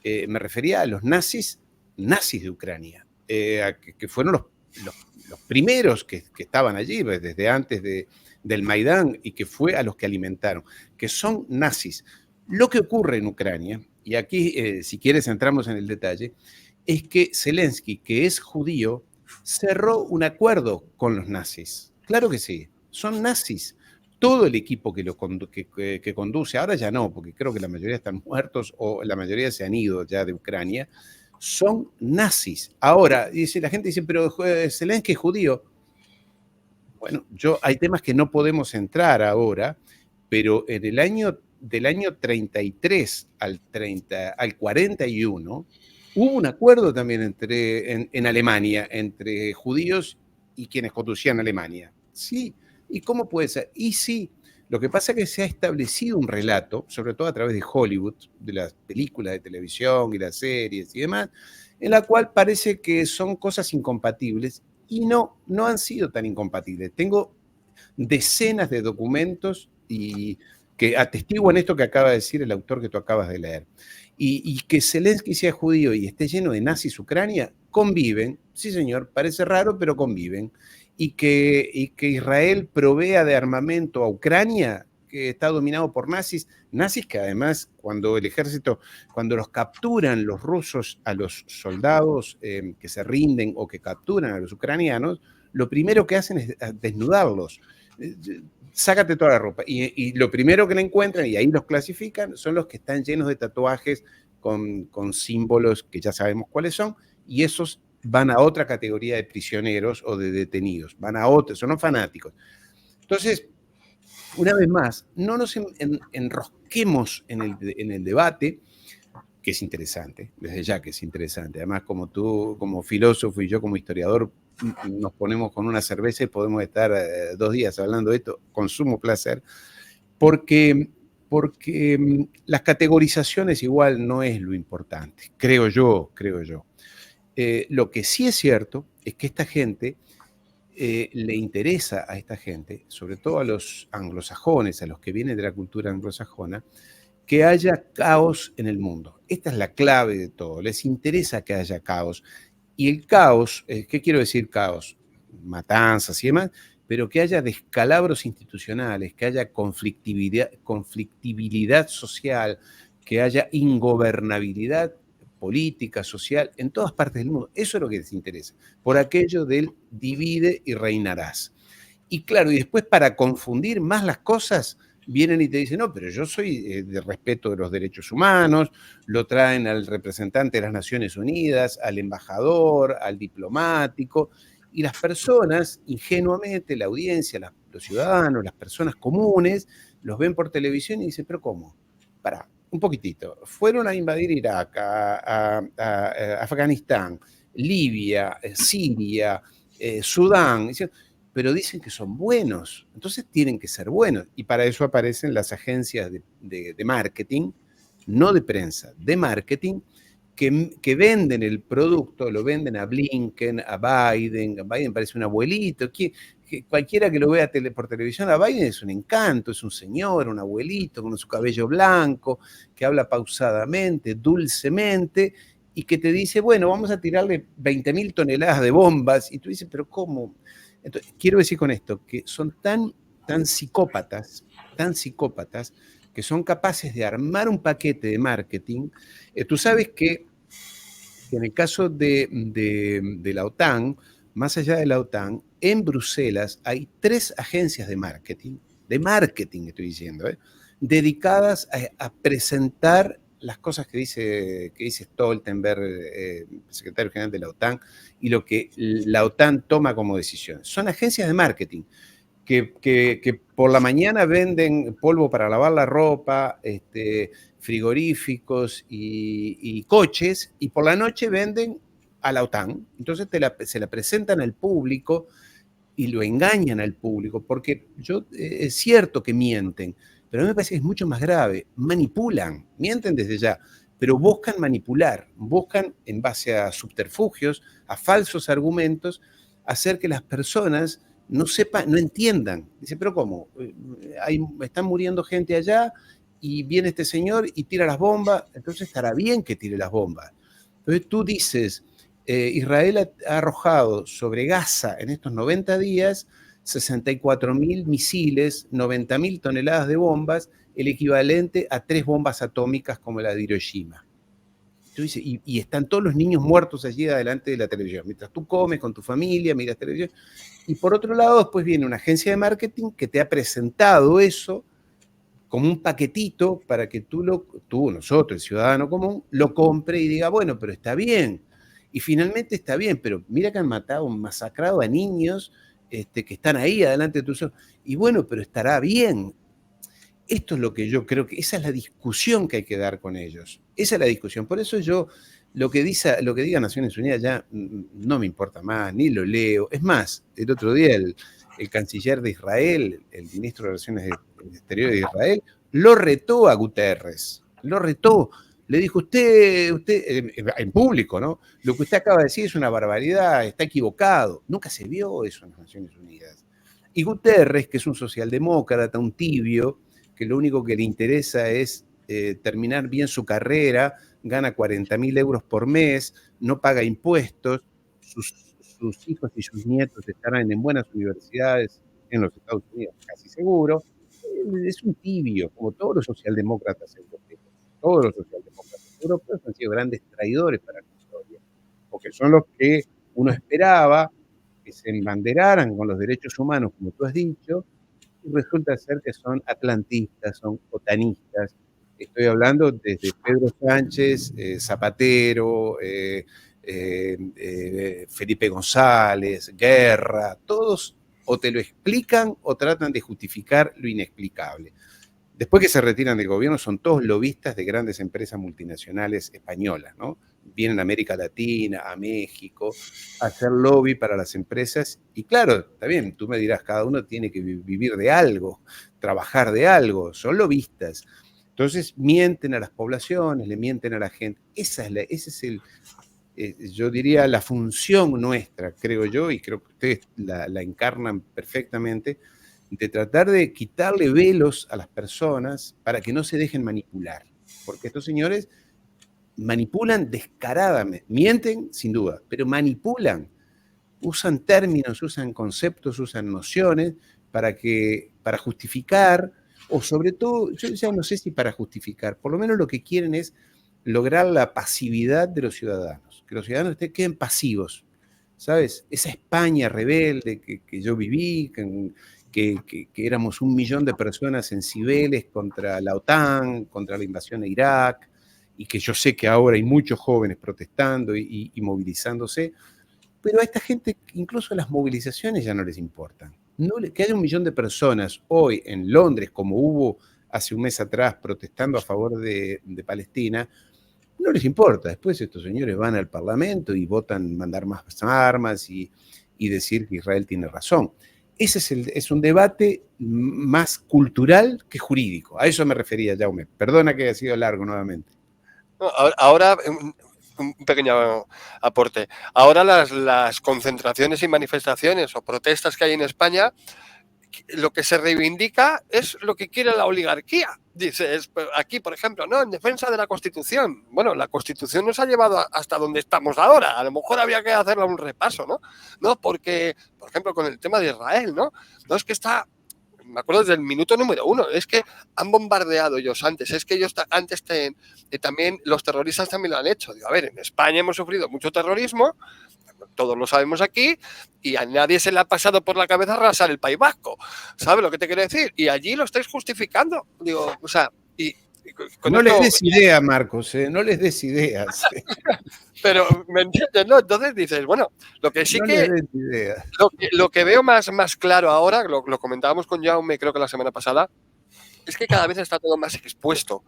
Me refería a los nazis de Ucrania, que fueron los primeros que estaban allí, desde antes del Maidán, y que fue a los que alimentaron, que son nazis. Lo que ocurre en Ucrania, y aquí, si quieres, entramos en el detalle, es que Zelensky, que es judío, cerró un acuerdo con los nazis. Claro que sí, son nazis. Todo el equipo que conduce, ahora ya no, porque creo que la mayoría están muertos o la mayoría se han ido ya de Ucrania, son nazis. Ahora, la gente dice, pero Zelensky es judío. Bueno, hay temas que no podemos entrar ahora, pero del año 33 al 41 hubo un acuerdo también en Alemania entre judíos y quienes conducían Alemania. Sí, ¿y cómo puede ser? Y sí, lo que pasa es que se ha establecido un relato, sobre todo a través de Hollywood, de las películas de televisión y las series y demás, en la cual parece que son cosas incompatibles y no han sido tan incompatibles. Tengo decenas de documentos que atestiguan esto que acaba de decir el autor que tú acabas de leer. Y que Zelensky sea judío y esté lleno de nazis Ucrania, conviven, sí señor, parece raro, pero conviven. Y que Israel provea de armamento a Ucrania, que está dominado por nazis que además cuando los capturan los rusos a los soldados que se rinden o que capturan a los ucranianos, lo primero que hacen es desnudarlos. Sácate toda la ropa. Y lo primero que le encuentran, y ahí los clasifican, son los que están llenos de tatuajes con símbolos que ya sabemos cuáles son, y esos van a otra categoría de prisioneros o de detenidos, van a otros, son los fanáticos. Entonces, una vez más, no nos enrosquemos en el debate, que es interesante, desde ya que es interesante. Además, como tú, como filósofo, y yo como historiador, nos ponemos con una cerveza y podemos estar 2 días hablando de esto con sumo placer, porque las categorizaciones igual no es lo importante, creo yo. Lo que sí es cierto es que esta gente, le interesa a esta gente, sobre todo a los anglosajones, a los que vienen de la cultura anglosajona, que haya caos en el mundo. Esta es la clave de todo. Les interesa que haya caos. Y el caos, ¿qué quiero decir caos? Matanzas y demás, pero que haya descalabros institucionales, que haya conflictibilidad social, que haya ingobernabilidad política, social, en todas partes del mundo. Eso es lo que les interesa, por aquello del divide y reinarás. Y claro, y después para confundir más las cosas, vienen y te dicen, no, pero yo soy de respeto de los derechos humanos, lo traen al representante de las Naciones Unidas, al embajador, al diplomático, y las personas, ingenuamente, la audiencia, los ciudadanos, las personas comunes, los ven por televisión y dicen, pero ¿cómo? Pará, un poquitito. Fueron a invadir Irak, a Afganistán, Libia, Siria, Sudán, pero dicen que son buenos, entonces tienen que ser buenos. Y para eso aparecen las agencias de marketing, no de prensa, de marketing, que venden el producto, lo venden a Blinken, a Biden parece un abuelito, cualquiera que lo vea por televisión, a Biden es un encanto, es un señor, un abuelito con su cabello blanco, que habla pausadamente, dulcemente, y que te dice, bueno, vamos a tirarle 20.000 toneladas de bombas, y tú dices, pero ¿cómo? Entonces, quiero decir con esto que son tan psicópatas, que son capaces de armar un paquete de marketing. Tú sabes que en el caso de la OTAN, más allá de la OTAN, en Bruselas hay 3 agencias de marketing estoy diciendo, dedicadas a presentar las cosas que dice Stoltenberg, secretario general de la OTAN, y lo que la OTAN toma como decisiones. Son agencias de marketing que por la mañana venden polvo para lavar la ropa, frigoríficos y coches, y por la noche venden a la OTAN. Entonces se la presentan al público y lo engañan al público, porque es cierto que mienten, pero a mí me parece que es mucho más grave. Manipulan, mienten desde ya, pero buscan manipular, buscan en base a subterfugios, a falsos argumentos, hacer que las personas no sepan, no entiendan. Dice, pero ¿cómo? Están muriendo gente allá y viene este señor y tira las bombas, entonces estará bien que tire las bombas. Entonces tú dices, Israel ha arrojado sobre Gaza en estos 90 días 64.000 misiles, 90.000 toneladas de bombas, el equivalente a 3 bombas atómicas como la de Hiroshima. Dices, y están todos los niños muertos allí delante de la televisión, mientras tú comes con tu familia, miras televisión. Y por otro lado, después viene una agencia de marketing que te ha presentado eso como un paquetito para que tú, nosotros, el ciudadano común, lo compre y diga, bueno, pero está bien. Y finalmente está bien, pero mira que han masacrado a niños que están ahí adelante de tus ojos. Y bueno, pero estará bien. Esto es lo que yo creo que esa es la discusión que hay que dar con ellos. Esa es la discusión. Por eso yo lo que diga Naciones Unidas ya no me importa más, ni lo leo. Es más, el otro día el canciller de Israel, el ministro de Relaciones Exteriores de Israel, lo retó a Guterres. Lo retó. Le dijo, usted en público, ¿no? Lo que usted acaba de decir es una barbaridad, está equivocado. Nunca se vio eso en las Naciones Unidas. Y Guterres, que es un socialdemócrata, un tibio, que lo único que le interesa es terminar bien su carrera, gana 40.000 euros por mes, no paga impuestos, sus hijos y sus nietos estarán en buenas universidades en los Estados Unidos, casi seguro. Es un tibio, como todos los socialdemócratas europeos. Todos los socialdemócratas europeos han sido grandes traidores para la historia, porque son los que uno esperaba que se embanderaran con los derechos humanos, como tú has dicho, y resulta ser que son atlantistas, son otanistas. Estoy hablando desde Pedro Sánchez, Zapatero, Felipe González, Guerra, todos o te lo explican o tratan de justificar lo inexplicable. Después que se retiran del gobierno son todos lobistas de grandes empresas multinacionales españolas, ¿no? Vienen a América Latina, a México, a hacer lobby para las empresas. Y claro, está bien, tú me dirás, cada uno tiene que vivir de algo, trabajar de algo, son lobistas. Entonces mienten a las poblaciones, le mienten a la gente. Ese es yo diría, la función nuestra, creo yo, y creo que ustedes la encarnan perfectamente, de tratar de quitarle velos a las personas para que no se dejen manipular. Porque estos señores manipulan descaradamente, mienten sin duda, pero manipulan, usan términos, usan conceptos, usan nociones para justificar, o sobre todo, yo ya no sé si para justificar, por lo menos lo que quieren es lograr la pasividad de los ciudadanos, que los ciudadanos queden pasivos, ¿sabes? Esa España rebelde que yo viví, que éramos 1 millón de personas en Cibeles contra la OTAN, contra la invasión de Irak, y que yo sé que ahora hay muchos jóvenes protestando y movilizándose, pero a esta gente incluso las movilizaciones ya no les importan. Que haya 1 millón de personas hoy en Londres, como hubo hace un mes atrás protestando a favor de Palestina, no les importa. Después estos señores van al Parlamento y votan mandar más armas y decir que Israel tiene razón. Ese es un debate más cultural que jurídico. A eso me refería, Jaume. Perdona que haya sido largo nuevamente. Ahora, un pequeño aporte. Ahora las concentraciones y manifestaciones o protestas que hay en España, lo que se reivindica es lo que quiere la oligarquía. Dices, aquí, por ejemplo, ¿no? En defensa de la Constitución. Bueno, la Constitución nos ha llevado hasta donde estamos ahora. A lo mejor había que hacerle un repaso, ¿no? No, porque, por ejemplo, con el tema de Israel, ¿no? No es que está... Me acuerdo desde el minuto número 1, es que han bombardeado ellos antes, es que ellos antes también, los terroristas también lo han hecho. Digo, a ver, en España hemos sufrido mucho terrorismo, todos lo sabemos aquí, y a nadie se le ha pasado por la cabeza arrasar el País Vasco. ¿Sabes lo que te quiero decir? Y allí lo estáis justificando. Digo, o sea, no les des ideas, Marcos, no les des ideas. Pero, ¿me entiendes? ¿No? Entonces dices, bueno, lo que sí que... Lo que veo más claro ahora, lo comentábamos con Jaume, creo que la semana pasada, es que cada vez está todo más expuesto.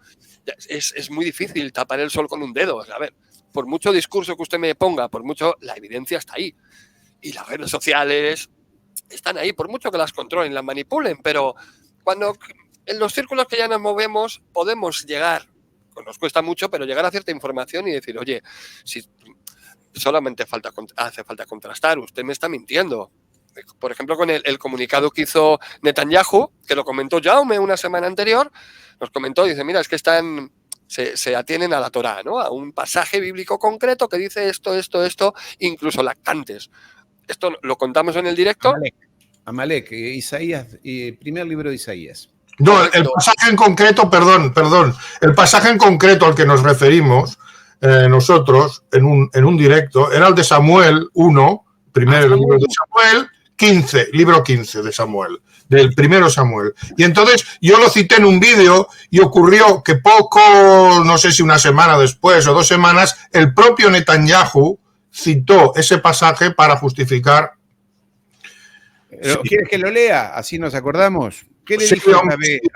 Es muy difícil tapar el sol con un dedo. A ver, por mucho discurso que usted me ponga, por mucho, la evidencia está ahí. Y las redes sociales están ahí, por mucho que las controlen, las manipulen, pero cuando en los círculos que ya nos movemos podemos llegar, pues nos cuesta mucho, pero llegar a cierta información y decir, oye, si solamente hace falta contrastar, usted me está mintiendo. Por ejemplo, con el comunicado que hizo Netanyahu, que lo comentó Jaume una semana anterior, nos comentó, dice, mira, es que se atienen a la Torá, ¿no? A un pasaje bíblico concreto que dice esto, incluso lactantes. Esto lo contamos en el directo. Amalek, Isaías, primer libro de Isaías. No, el pasaje en concreto, perdón, el pasaje en concreto al que nos referimos nosotros en un directo era el de Samuel 1, libro de Samuel, 15, libro 15 de Samuel, del primero Samuel. Y entonces yo lo cité en un vídeo y ocurrió que no sé si una semana después o 2 semanas, el propio Netanyahu citó ese pasaje para justificar. ¿Quieres que lo lea? Así nos acordamos. ¿Qué le dijo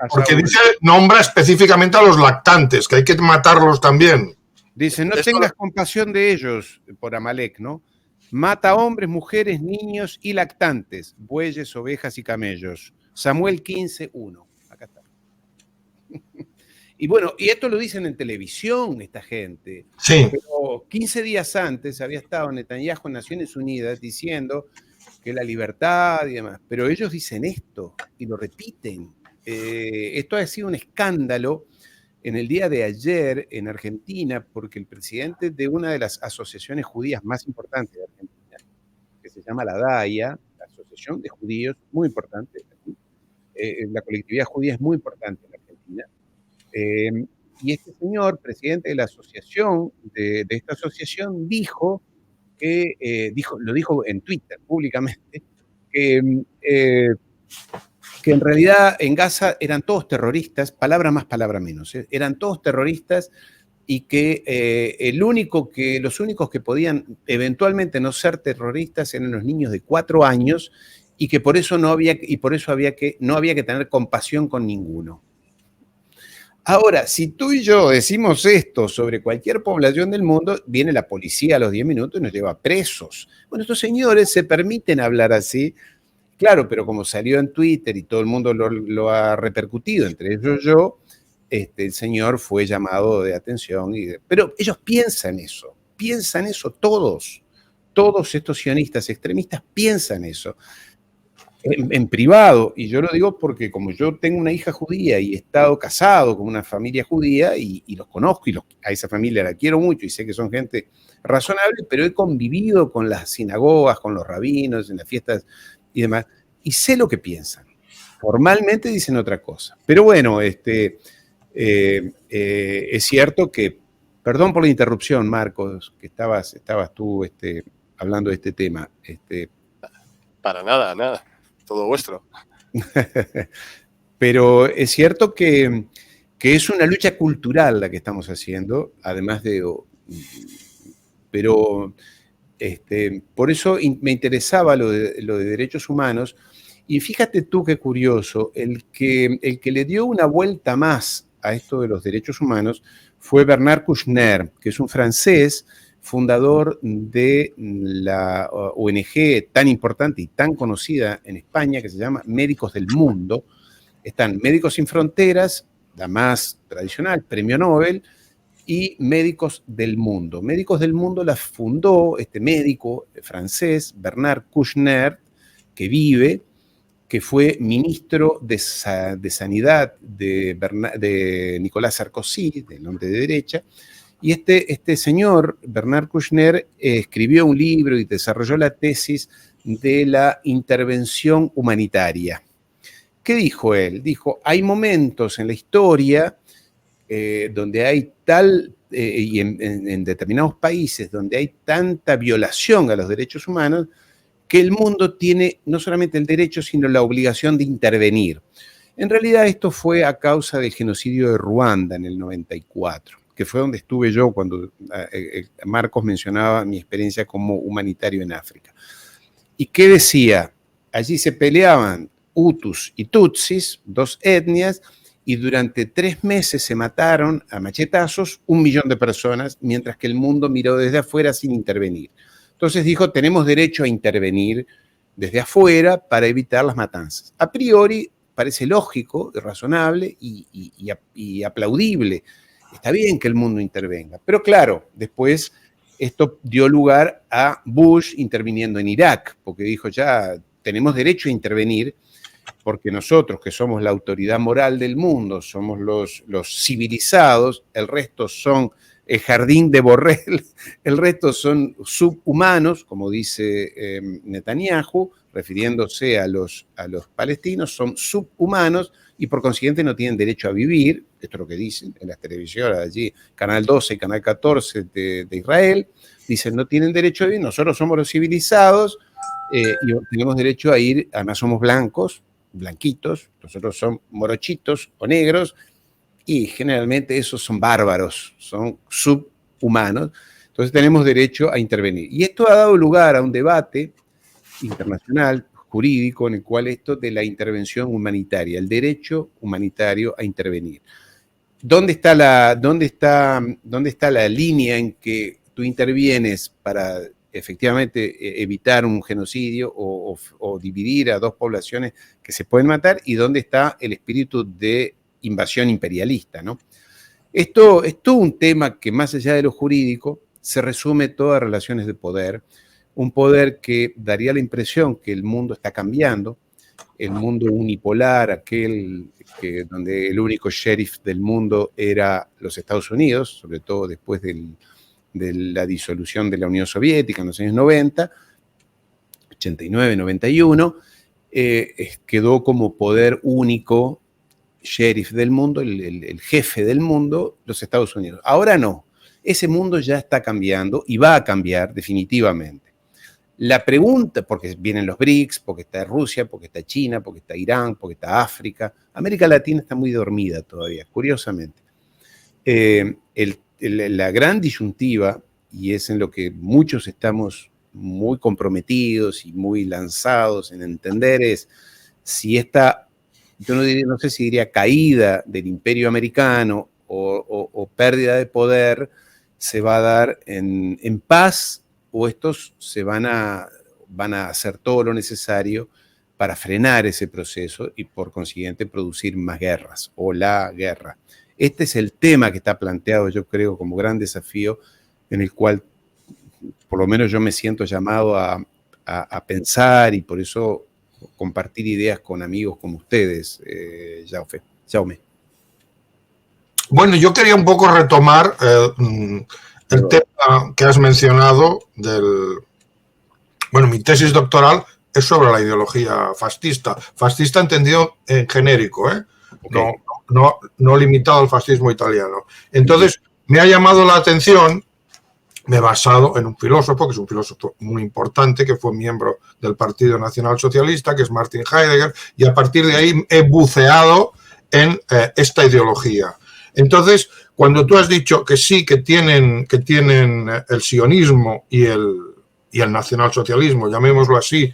porque dice, nombra específicamente a los lactantes, que hay que matarlos también. Dice, no tengas compasión de ellos, por Amalek, ¿no? Mata a hombres, mujeres, niños y lactantes, bueyes, ovejas y camellos. Samuel 15:1. Acá está. Y bueno, y esto lo dicen en televisión esta gente. Sí. Pero 15 días antes había estado Netanyahu en Naciones Unidas diciendo que la libertad y demás. Pero ellos dicen esto y lo repiten. Esto ha sido un escándalo en el día de ayer en Argentina, porque el presidente de una de las asociaciones judías más importantes de Argentina, que se llama la DAIA, la Asociación de Judíos, muy importante, la colectividad judía es muy importante en Argentina, y este señor, presidente de la asociación, de esta asociación, dijo que, lo dijo en Twitter públicamente, que en realidad en Gaza eran todos terroristas, palabra más, palabra menos, eran todos terroristas y que los únicos que podían eventualmente no ser terroristas eran los niños de 4 años y que por eso no había que tener compasión con ninguno. Ahora, si tú y yo decimos esto sobre cualquier población del mundo, viene la policía a los 10 minutos y nos lleva presos. Bueno, estos señores se permiten hablar así. Claro, pero como salió en Twitter y todo el mundo lo ha repercutido, entre ellos yo, el señor fue llamado de atención. Pero ellos piensan eso todos estos sionistas extremistas piensan eso. En privado, y yo lo digo porque como yo tengo una hija judía y he estado casado con una familia judía y los conozco y a esa familia la quiero mucho y sé que son gente razonable, pero he convivido con las sinagogas, con los rabinos, en las fiestas y demás, y sé lo que piensan. Formalmente dicen otra cosa. Pero bueno, es cierto que, perdón por la interrupción, Marcos, que estabas tú hablando de este tema. Para nada, todo vuestro. Pero es cierto que es una lucha cultural la que estamos haciendo, además de... Pero... por eso me interesaba lo de derechos humanos, y fíjate tú qué curioso, el que le dio una vuelta más a esto de los derechos humanos fue Bernard Kouchner, que es un francés fundador de la ONG tan importante y tan conocida en España que se llama Médicos del Mundo. Están Médicos Sin Fronteras, la más tradicional, premio Nobel, y Médicos del Mundo. Médicos del Mundo la fundó este médico francés, Bernard Kouchner, que fue ministro de Sanidad de Nicolas Sarkozy, del hombre de derecha, y este señor, Bernard Kouchner, escribió un libro y desarrolló la tesis de la intervención humanitaria. ¿Qué dijo él? Dijo, hay momentos en la historia donde hay y en determinados países donde hay tanta violación a los derechos humanos, que el mundo tiene no solamente el derecho, sino la obligación de intervenir. En realidad esto fue a causa del genocidio de Ruanda en el 94, que fue donde estuve yo cuando Marcos mencionaba mi experiencia como humanitario en África. ¿Y qué decía? Allí se peleaban Hutus y Tutsis, 2 etnias, y durante 3 meses se mataron a machetazos 1 millón de personas, mientras que el mundo miró desde afuera sin intervenir. Entonces dijo, tenemos derecho a intervenir desde afuera para evitar las matanzas. A priori parece lógico, razonable y aplaudible. Está bien que el mundo intervenga, pero claro, después esto dio lugar a Bush interviniendo en Irak, porque dijo ya tenemos derecho a intervenir, porque nosotros, que somos la autoridad moral del mundo, somos los civilizados, el resto son el jardín de Borrell, el resto son subhumanos, como dice Netanyahu, refiriéndose a los palestinos, son subhumanos y por consiguiente no tienen derecho a vivir, esto es lo que dicen en las televisiones allí, Canal 12 y Canal 14 de Israel, dicen no tienen derecho a vivir, nosotros somos los civilizados y tenemos derecho a ir, además somos blancos, blanquitos, nosotros somos morochitos o negros, y generalmente esos son bárbaros, son subhumanos, entonces tenemos derecho a intervenir. Y esto ha dado lugar a un debate internacional, jurídico, en el cual esto de la intervención humanitaria, el derecho humanitario a intervenir. ¿Dónde está la línea en que tú intervienes para efectivamente evitar un genocidio o dividir a 2 poblaciones que se pueden matar, y dónde está el espíritu de invasión imperialista, ¿no? Esto es todo un tema que, más allá de lo jurídico, se resume todas relaciones de poder, un poder que daría la impresión que el mundo está cambiando, el mundo unipolar, aquel donde el único sheriff del mundo era los Estados Unidos, sobre todo después de la disolución de la Unión Soviética en los años 90, 89, 91, quedó como poder único, sheriff del mundo, el jefe del mundo, los Estados Unidos. Ahora no, ese mundo ya está cambiando y va a cambiar definitivamente. La pregunta, porque vienen los BRICS, porque está Rusia, porque está China, porque está Irán, porque está África, América Latina está muy dormida todavía, curiosamente. La gran disyuntiva, y es en lo que muchos estamos muy comprometidos y muy lanzados en entender, es si esta, yo no sé si diría caída del imperio americano o pérdida de poder se va a dar en paz, o estos se van a hacer todo lo necesario para frenar ese proceso y por consiguiente producir más guerras o la guerra. Este es el tema que está planteado, yo creo, como gran desafío en el cual por lo menos yo me siento llamado a pensar, y por eso compartir ideas con amigos como ustedes, Jaume. Bueno, yo quería un poco retomar el tema que has mencionado mi tesis doctoral es sobre la ideología fascista. Fascista entendido en genérico, ¿eh? Okay. No limitado al fascismo italiano. Entonces, me ha llamado la atención, me he basado en un filósofo, que es un filósofo muy importante, que fue miembro del Partido Nacional Socialista, que es Martin Heidegger, y a partir de ahí he buceado en esta ideología. Entonces, cuando tú has dicho que sí, que tienen el sionismo y el nacionalsocialismo, llamémoslo así,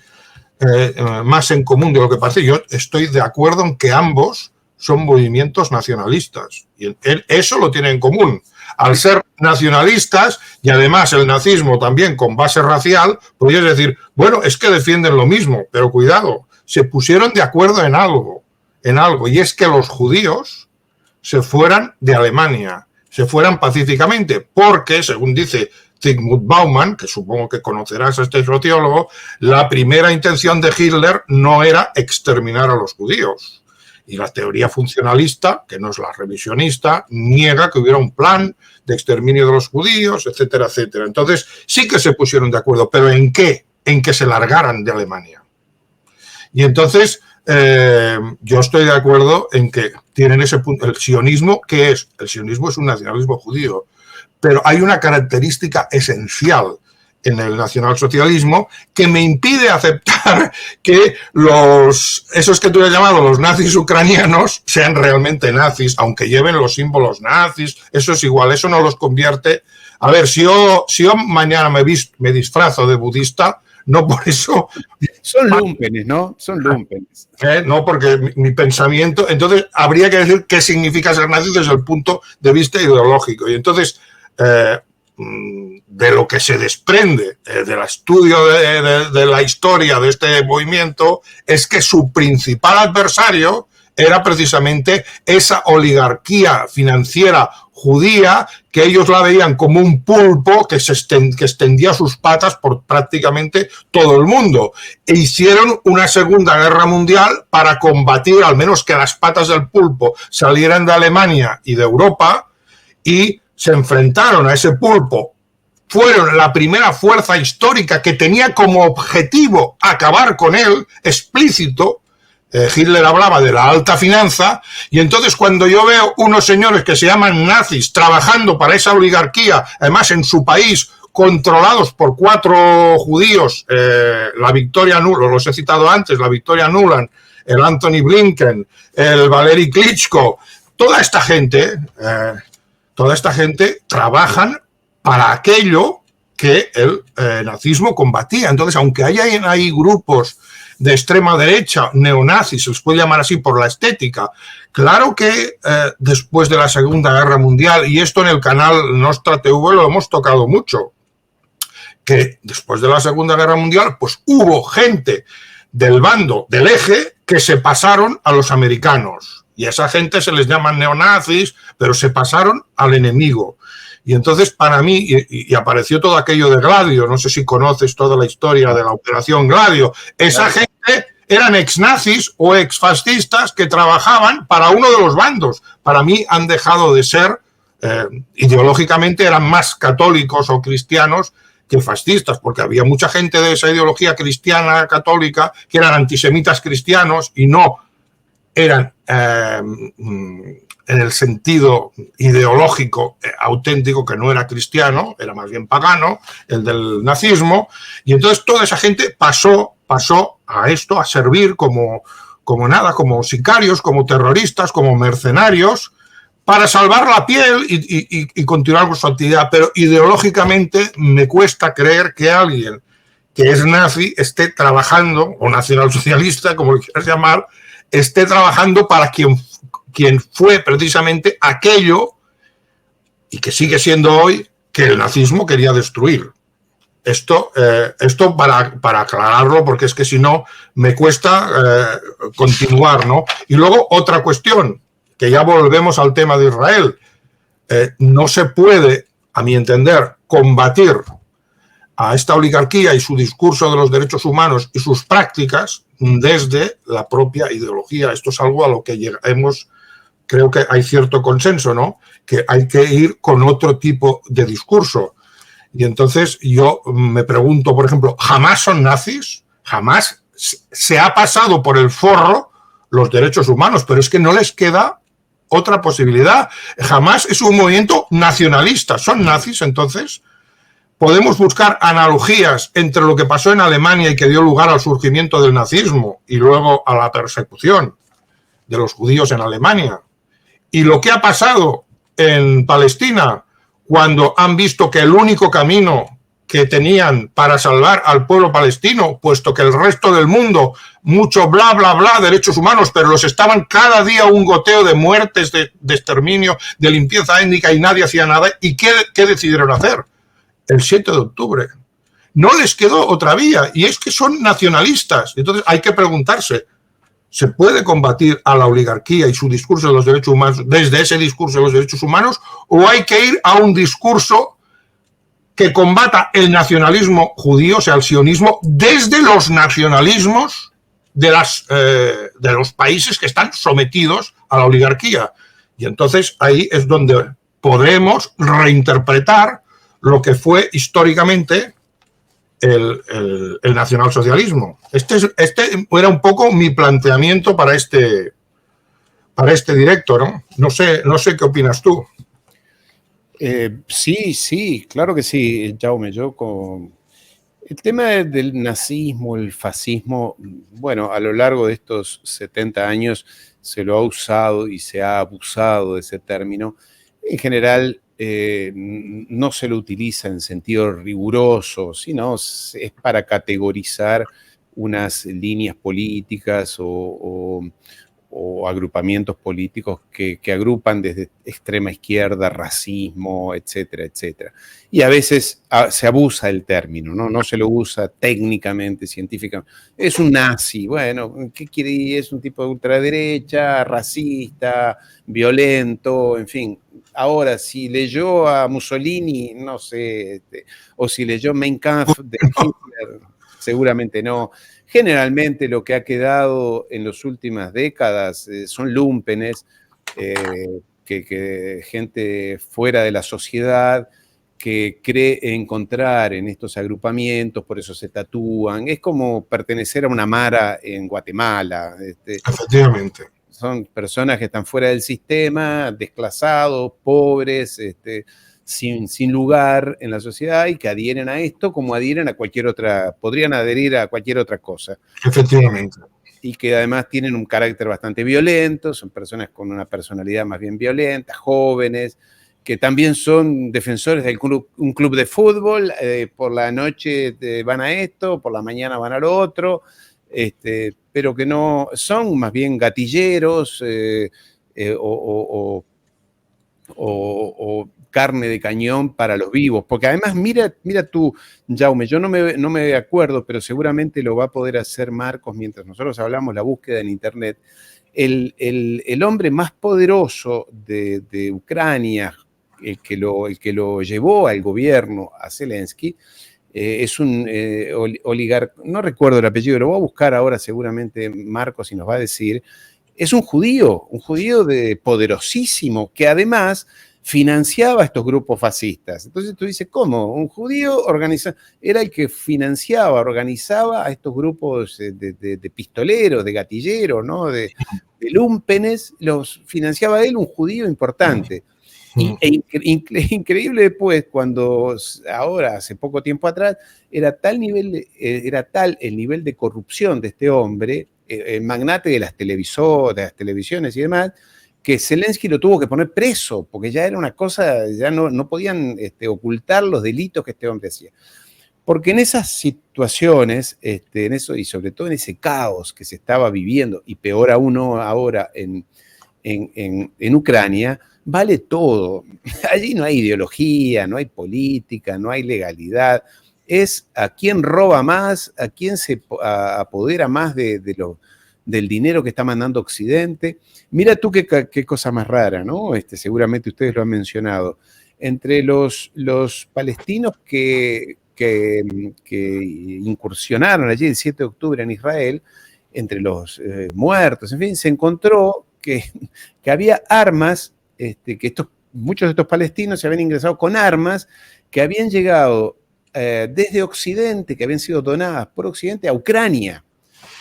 más en común de lo que parece, yo estoy de acuerdo en que ambos son movimientos nacionalistas. Y eso lo tienen en común. Al ser nacionalistas, y además el nazismo también con base racial, podrías decir, bueno, es que defienden lo mismo, pero cuidado, se pusieron de acuerdo en algo, y es que los judíos se fueran de Alemania, se fueran pacíficamente, porque, según dice Zygmunt Bauman, que supongo que conocerás a este sociólogo, la primera intención de Hitler no era exterminar a los judíos. Y la teoría funcionalista, que no es la revisionista, niega que hubiera un plan de exterminio de los judíos, etcétera, etcétera. Entonces, sí que se pusieron de acuerdo, pero ¿en qué? En que se largaran de Alemania. Y entonces, yo estoy de acuerdo en que tienen ese punto. El sionismo, ¿qué es? El sionismo es un nacionalismo judío, pero hay una característica esencial en el nacionalsocialismo que me impide aceptar que esos que tú has llamado los nazis ucranianos sean realmente nazis, aunque lleven los símbolos nazis. Eso es igual, eso no los convierte. A ver, si yo mañana me disfrazo de budista, no por eso. Son lúmpenes, ¿no? Son lúmpenes. No, porque mi pensamiento, entonces habría que decir qué significa ser nazi desde el punto de vista ideológico. Y entonces, de lo que se desprende del estudio de la historia de este movimiento, es que su principal adversario era precisamente esa oligarquía financiera judía, que ellos la veían como un pulpo que extendía sus patas por prácticamente todo el mundo. E hicieron una Segunda Guerra Mundial para combatir, al menos que las patas del pulpo salieran de Alemania y de Europa, y se enfrentaron a ese pulpo. Fueron la primera fuerza histórica que tenía como objetivo acabar con él, explícito. Hitler hablaba de la alta finanza, y entonces cuando yo veo unos señores que se llaman nazis trabajando para esa oligarquía, además en su país, controlados por 4 judíos, la Victoria Nuland, los he citado antes, la Victoria Nuland, el Anthony Blinken, el Valery Klitschko, toda esta gente trabajan para aquello que el nazismo combatía. Entonces, aunque hay grupos de extrema derecha, neonazis, se les puede llamar así por la estética, claro que después de la Segunda Guerra Mundial, y esto en el canal Nostra TV lo hemos tocado mucho, que después de la Segunda Guerra Mundial, pues hubo gente del bando del eje que se pasaron a los americanos, y a esa gente se les llaman neonazis, pero se pasaron al enemigo. Y entonces para mí, y apareció todo aquello de Gladio, no sé si conoces toda la historia de la Operación Gladio, esa gente eran ex-nazis o ex-fascistas que trabajaban para uno de los bandos. Para mí han dejado de ser, ideológicamente eran más católicos o cristianos que fascistas, porque había mucha gente de esa ideología cristiana católica que eran antisemitas cristianos y no eran en el sentido ideológico auténtico, que no era cristiano, era más bien pagano, el del nazismo, y entonces toda esa gente pasó a esto, a servir como sicarios, como terroristas, como mercenarios, para salvar la piel y continuar con su actividad. Pero ideológicamente me cuesta creer que alguien que es nazi esté trabajando, o nacionalsocialista, como lo quieras llamar, esté trabajando para quien fue precisamente aquello, y que sigue siendo hoy, que el nazismo quería destruir. Esto para aclararlo, porque es que si no me cuesta continuar, ¿no? Y luego otra cuestión, que ya volvemos al tema de Israel. No se puede, a mi entender, combatir a esta oligarquía y su discurso de los derechos humanos y sus prácticas desde la propia ideología. Esto es algo a lo que llegamos. Creo que hay cierto consenso, ¿no? Que hay que ir con otro tipo de discurso. Y entonces yo me pregunto, por ejemplo, ¿jamás son nazis? ¿Jamás se ha pasado por el forro los derechos humanos? Pero es que no les queda otra posibilidad. Jamás es un movimiento nacionalista. ¿Son nazis entonces? Podemos buscar analogías entre lo que pasó en Alemania y que dio lugar al surgimiento del nazismo y luego a la persecución de los judíos en Alemania. Y lo que ha pasado en Palestina, cuando han visto que el único camino que tenían para salvar al pueblo palestino, puesto que el resto del mundo, mucho bla, bla, bla, derechos humanos, pero los estaban cada día un goteo de muertes, de exterminio, de limpieza étnica, y nadie hacía nada. ¿Y qué decidieron hacer? El 7 de octubre. No les quedó otra vía, y es que son nacionalistas. Entonces hay que preguntarse, ¿se puede combatir a la oligarquía y su discurso de los derechos humanos desde ese discurso de los derechos humanos, o hay que ir a un discurso que combata el nacionalismo judío, o sea, el sionismo, desde los nacionalismos de los países que están sometidos a la oligarquía? Y entonces ahí es donde podremos reinterpretar lo que fue históricamente el nacionalsocialismo. Este era un poco mi planteamiento para este directo, ¿no? No sé qué opinas tú. Sí, claro que sí, Jaume. El tema del nazismo, el fascismo, bueno, a lo largo de estos 70 años se lo ha usado y se ha abusado de ese término. En general, no se lo utiliza en sentido riguroso, sino es para categorizar unas líneas políticas o agrupamientos políticos que agrupan desde extrema izquierda, racismo, etcétera, etcétera. Y a veces se abusa del término, ¿no? No se lo usa técnicamente, científicamente. Es un nazi, bueno, ¿qué quiere? Es un tipo de ultraderecha, racista, violento, en fin. Ahora, si leyó a Mussolini, no sé, o si leyó Mein Kampf de Hitler, seguramente no. Generalmente lo que ha quedado en las últimas décadas son lúmpenes, que gente fuera de la sociedad que cree encontrar en estos agrupamientos, por eso se tatúan. Es como pertenecer a una mara en Guatemala. Efectivamente. Son personas que están fuera del sistema, desclasados, pobres, sin lugar en la sociedad y que adhieren a esto como adhieren a cualquier otra, podrían adherir a cualquier otra cosa. Efectivamente. Y que además tienen un carácter bastante violento, son personas con una personalidad más bien violenta, jóvenes, que también son defensores de un club de fútbol, por la noche van a esto, por la mañana van a lo otro, pero que no son más bien gatilleros o carne de cañón para los vivos. Porque además, mira tú, Jaume, yo no me acuerdo, pero seguramente lo va a poder hacer Marcos mientras nosotros hablamos la búsqueda en Internet. El hombre más poderoso de Ucrania, el que lo llevó al gobierno, a Zelensky, es un oligarca, no recuerdo el apellido, lo voy a buscar ahora seguramente Marcos y nos va a decir. Es un judío poderosísimo, que además financiaba a estos grupos fascistas. Entonces tú dices, ¿cómo? Un judío era el que financiaba, organizaba a estos grupos de pistoleros, de gatilleros, ¿no? de lúmpenes, los financiaba él, un judío importante. Increíble después, cuando ahora, hace poco tiempo atrás, era tal el nivel de corrupción de este hombre, el magnate de las televisiones y demás, que Zelensky lo tuvo que poner preso, porque ya era una cosa, ya no podían ocultar los delitos que este hombre hacía. Porque en esas situaciones, en eso, y sobre todo en ese caos que se estaba viviendo, y peor aún ahora en Ucrania, vale todo. Allí no hay ideología, no hay política, no hay legalidad. Es a quién roba más, a quién se apodera más del dinero que está mandando Occidente. Mira tú qué cosa más rara, ¿no? Seguramente ustedes lo han mencionado. Entre los palestinos que incursionaron allí el 7 de octubre en Israel, entre los muertos, en fin, se encontró que había armas, que muchos de estos palestinos se habían ingresado con armas que habían llegado desde Occidente, que habían sido donadas por Occidente a Ucrania.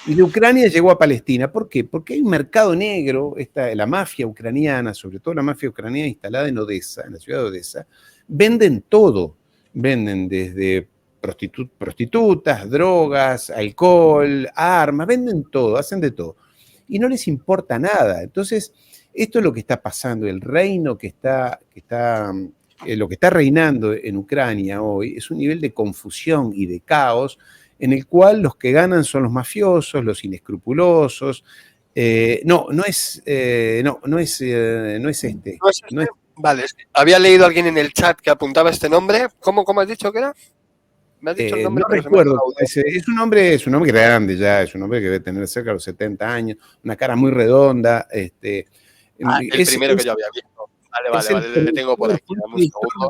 Y de Ucrania llegó a Palestina. ¿Por qué? Porque hay un mercado negro, la mafia ucraniana, sobre todo la mafia ucraniana instalada en Odessa, en la ciudad de Odessa, venden todo. Venden desde prostitutas, drogas, alcohol, armas, venden todo, hacen de todo. Y no les importa nada. Entonces, esto es lo que está pasando. El reino lo que está reinando en Ucrania hoy es un nivel de confusión y de caos en el cual los que ganan son los mafiosos, los inescrupulosos. No es este. Vale, había leído a alguien en el chat que apuntaba este nombre. ¿Cómo has dicho que era? ¿Me has dicho el nombre? No recuerdo. Es un hombre grande ya, es un hombre que debe tener cerca de los 70 años, una cara muy redonda. El primero que yo había visto. Vale, le tengo por aquí.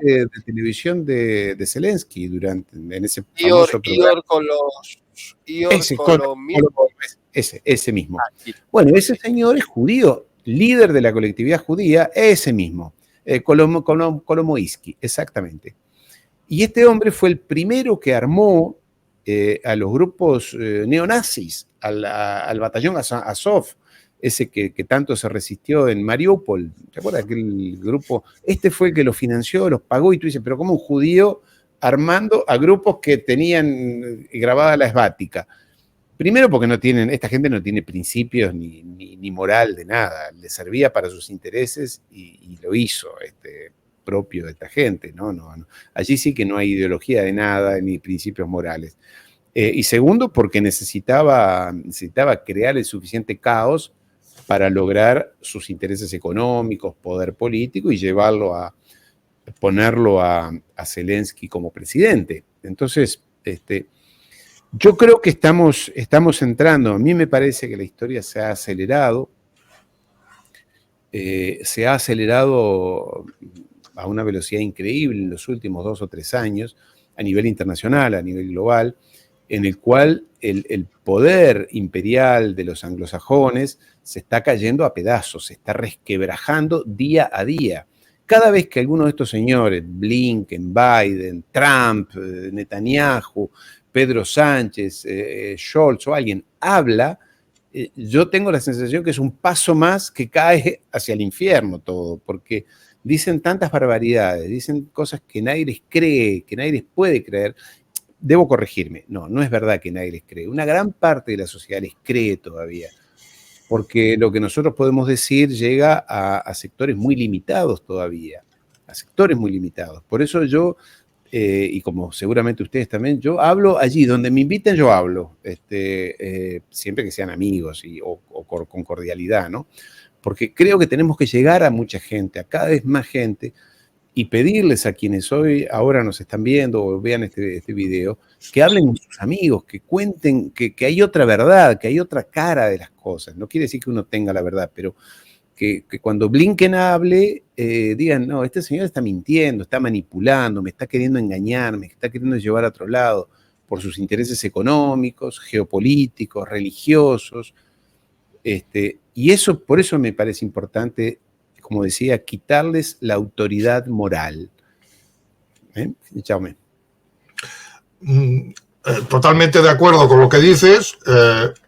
De televisión de Zelensky en ese famoso programa. Ese mismo. Bueno, ese señor es judío, líder de la colectividad judía, ese mismo, Kolomoisky, exactamente. Y este hombre fue el primero que armó a los grupos neonazis, al batallón Azov, ese que tanto se resistió en Mariupol. ¿Te acuerdas aquel grupo? Este fue el que lo financió, los pagó, y tú dices, pero ¿cómo un judío armando a grupos que tenían grabada la esvática? Primero porque esta gente no tiene principios ni moral de nada, le servía para sus intereses y lo hizo. propio de esta gente, ¿no? Allí sí que no hay ideología de nada, ni principios morales. Y segundo, porque necesitaba crear el suficiente caos para lograr sus intereses económicos, poder político y ponerlo a Zelensky como presidente. Entonces, yo creo que estamos entrando, a mí me parece que la historia se ha acelerado a una velocidad increíble en los últimos 2 o 3 años, a nivel internacional, a nivel global, en el cual el poder imperial de los anglosajones se está cayendo a pedazos, se está resquebrajando día a día. Cada vez que alguno de estos señores, Blinken, Biden, Trump, Netanyahu, Pedro Sánchez, Scholz o alguien habla, yo tengo la sensación que es un paso más que cae hacia el infierno todo, porque dicen tantas barbaridades, dicen cosas que nadie les cree, que nadie les puede creer. Debo corregirme, no es verdad que nadie les cree. Una gran parte de la sociedad les cree todavía, porque lo que nosotros podemos decir llega a sectores muy limitados todavía, a sectores muy limitados. Por eso yo, y como seguramente ustedes también, yo hablo allí, donde me inviten yo hablo, siempre que sean amigos o con cordialidad, ¿no? Porque creo que tenemos que llegar a mucha gente, a cada vez más gente, y pedirles a quienes hoy ahora nos están viendo o vean este video, que hablen con sus amigos, que cuenten que hay otra verdad, que hay otra cara de las cosas. No quiere decir que uno tenga la verdad, pero que cuando Blinken hable, digan, no, este señor está mintiendo, está manipulando, me está queriendo engañar, me está queriendo llevar a otro lado por sus intereses económicos, geopolíticos, religiosos. Y eso, por eso me parece importante, como decía, quitarles la autoridad moral. Jaume. Totalmente de acuerdo con lo que dices,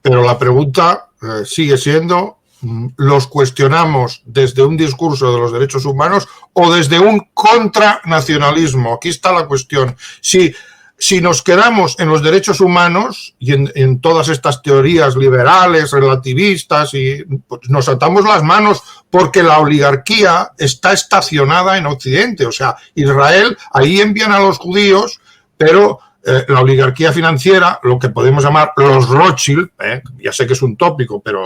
pero la pregunta sigue siendo, ¿los cuestionamos desde un discurso de los derechos humanos o desde un contranacionalismo? Aquí está la cuestión. Si nos quedamos en los derechos humanos y en todas estas teorías liberales, relativistas, y pues nos atamos las manos porque la oligarquía está estacionada en Occidente. O sea, Israel, ahí envían a los judíos, pero la oligarquía financiera, lo que podemos llamar los Rothschild, ya sé que es un tópico, pero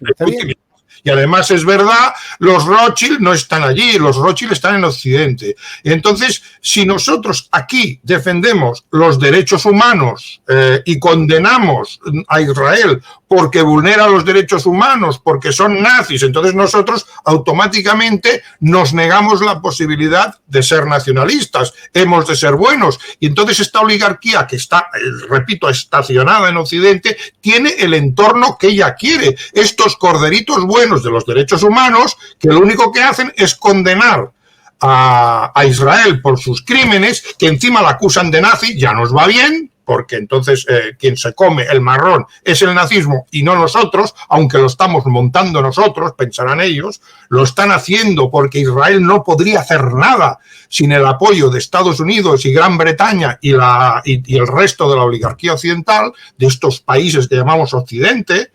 está bien. Y además es verdad, los Rothschild no están allí, los Rothschild están en Occidente. Entonces, si nosotros aquí defendemos los derechos humanos y condenamos a Israel porque vulnera los derechos humanos, porque son nazis, entonces nosotros automáticamente nos negamos la posibilidad de ser nacionalistas, hemos de ser buenos. Y entonces esta oligarquía que está, repito, estacionada en Occidente, tiene el entorno que ella quiere. Estos corderitos buenos de los derechos humanos, que lo único que hacen es condenar a Israel por sus crímenes, que encima la acusan de nazi, ya nos va bien, porque entonces quien se come el marrón es el nazismo y no nosotros, aunque lo estamos montando nosotros, pensarán ellos, lo están haciendo porque Israel no podría hacer nada sin el apoyo de Estados Unidos y Gran Bretaña y el resto de la oligarquía occidental, de estos países que llamamos Occidente.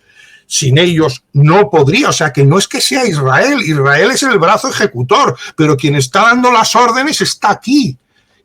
Sin ellos no podría, o sea que no es que sea Israel, Israel es el brazo ejecutor, pero quien está dando las órdenes está aquí.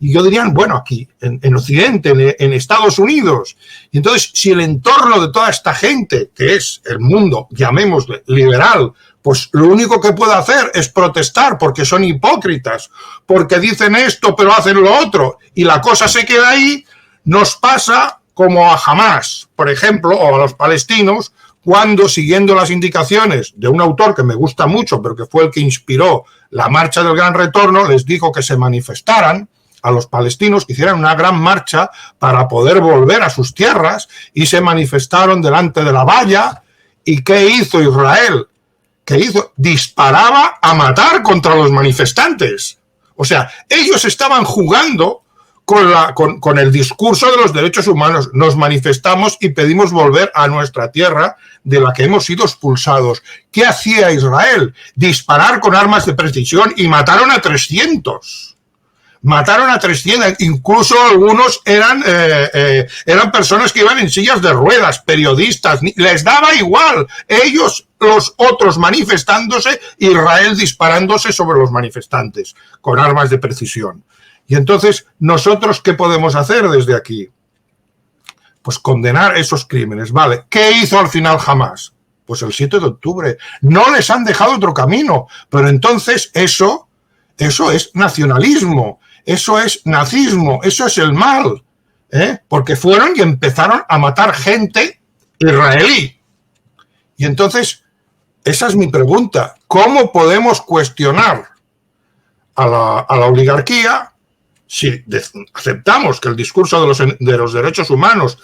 Y yo diría, bueno, aquí, en Occidente, en Estados Unidos. Y entonces, si el entorno de toda esta gente, que es el mundo, llamémosle, liberal, pues lo único que puede hacer es protestar porque son hipócritas, porque dicen esto pero hacen lo otro, y la cosa se queda ahí, nos pasa como a Hamás, por ejemplo, o a los palestinos, cuando, siguiendo las indicaciones de un autor que me gusta mucho, pero que fue el que inspiró la marcha del Gran Retorno, les dijo que se manifestaran a los palestinos, que hicieran una gran marcha para poder volver a sus tierras, y se manifestaron delante de la valla. ¿Y qué hizo Israel? ¿Qué hizo? Disparaba a matar contra los manifestantes. O sea, ellos estaban jugando con el discurso de los derechos humanos. Nos manifestamos y pedimos volver a nuestra tierra de la que hemos sido expulsados. ¿Qué hacía Israel? Disparar con armas de precisión y mataron a 300. Mataron a 300, incluso algunos eran personas que iban en sillas de ruedas, periodistas, les daba igual. Ellos, los otros manifestándose, Israel disparándose sobre los manifestantes con armas de precisión. Y entonces, ¿nosotros qué podemos hacer desde aquí? Pues condenar esos crímenes, ¿vale? ¿Qué hizo al final Hamás? Pues el 7 de octubre. No les han dejado otro camino, pero entonces eso es nacionalismo. Eso es nazismo, eso es el mal, porque fueron y empezaron a matar gente israelí. Y entonces, esa es mi pregunta, ¿cómo podemos cuestionar a la oligarquía si aceptamos que el discurso de los derechos humanos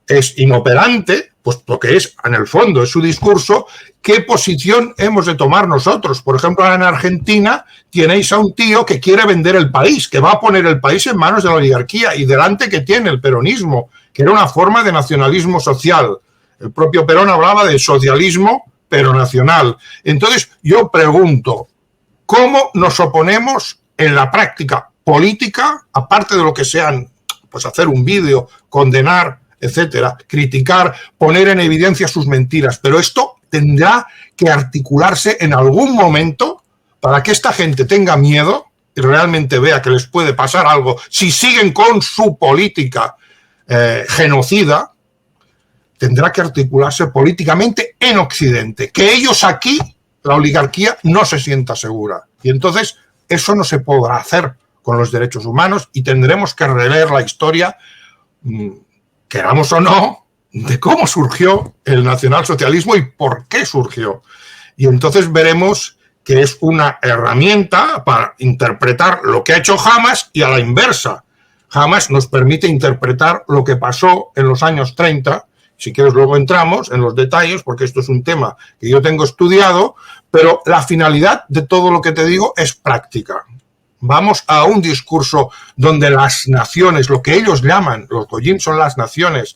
es inoperante, pues lo que es, en el fondo, es su discurso? ¿Qué posición hemos de tomar nosotros? Por ejemplo, en Argentina tenéis a un tío que quiere vender el país, que va a poner el país en manos de la oligarquía, y delante que tiene el peronismo, que era una forma de nacionalismo social. El propio Perón hablaba de socialismo, pero nacional. Entonces, yo pregunto, ¿cómo nos oponemos en la práctica política, aparte de lo que sean, pues hacer un vídeo, condenar, etcétera, criticar, poner en evidencia sus mentiras? Pero esto tendrá que articularse en algún momento para que esta gente tenga miedo y realmente vea que les puede pasar algo si siguen con su política genocida. Tendrá que articularse políticamente en Occidente, que ellos aquí, la oligarquía, no se sienta segura. Y entonces eso no se podrá hacer con los derechos humanos y tendremos que releer la historia, queramos o no, de cómo surgió el nacionalsocialismo y por qué surgió. Y entonces veremos que es una herramienta para interpretar lo que ha hecho Hamás y a la inversa. Hamás nos permite interpretar lo que pasó en los años 30. Si quieres luego entramos en los detalles, porque esto es un tema que yo tengo estudiado, pero la finalidad de todo lo que te digo es práctica. Vamos a un discurso donde las naciones, lo que ellos llaman, los goyim son las naciones,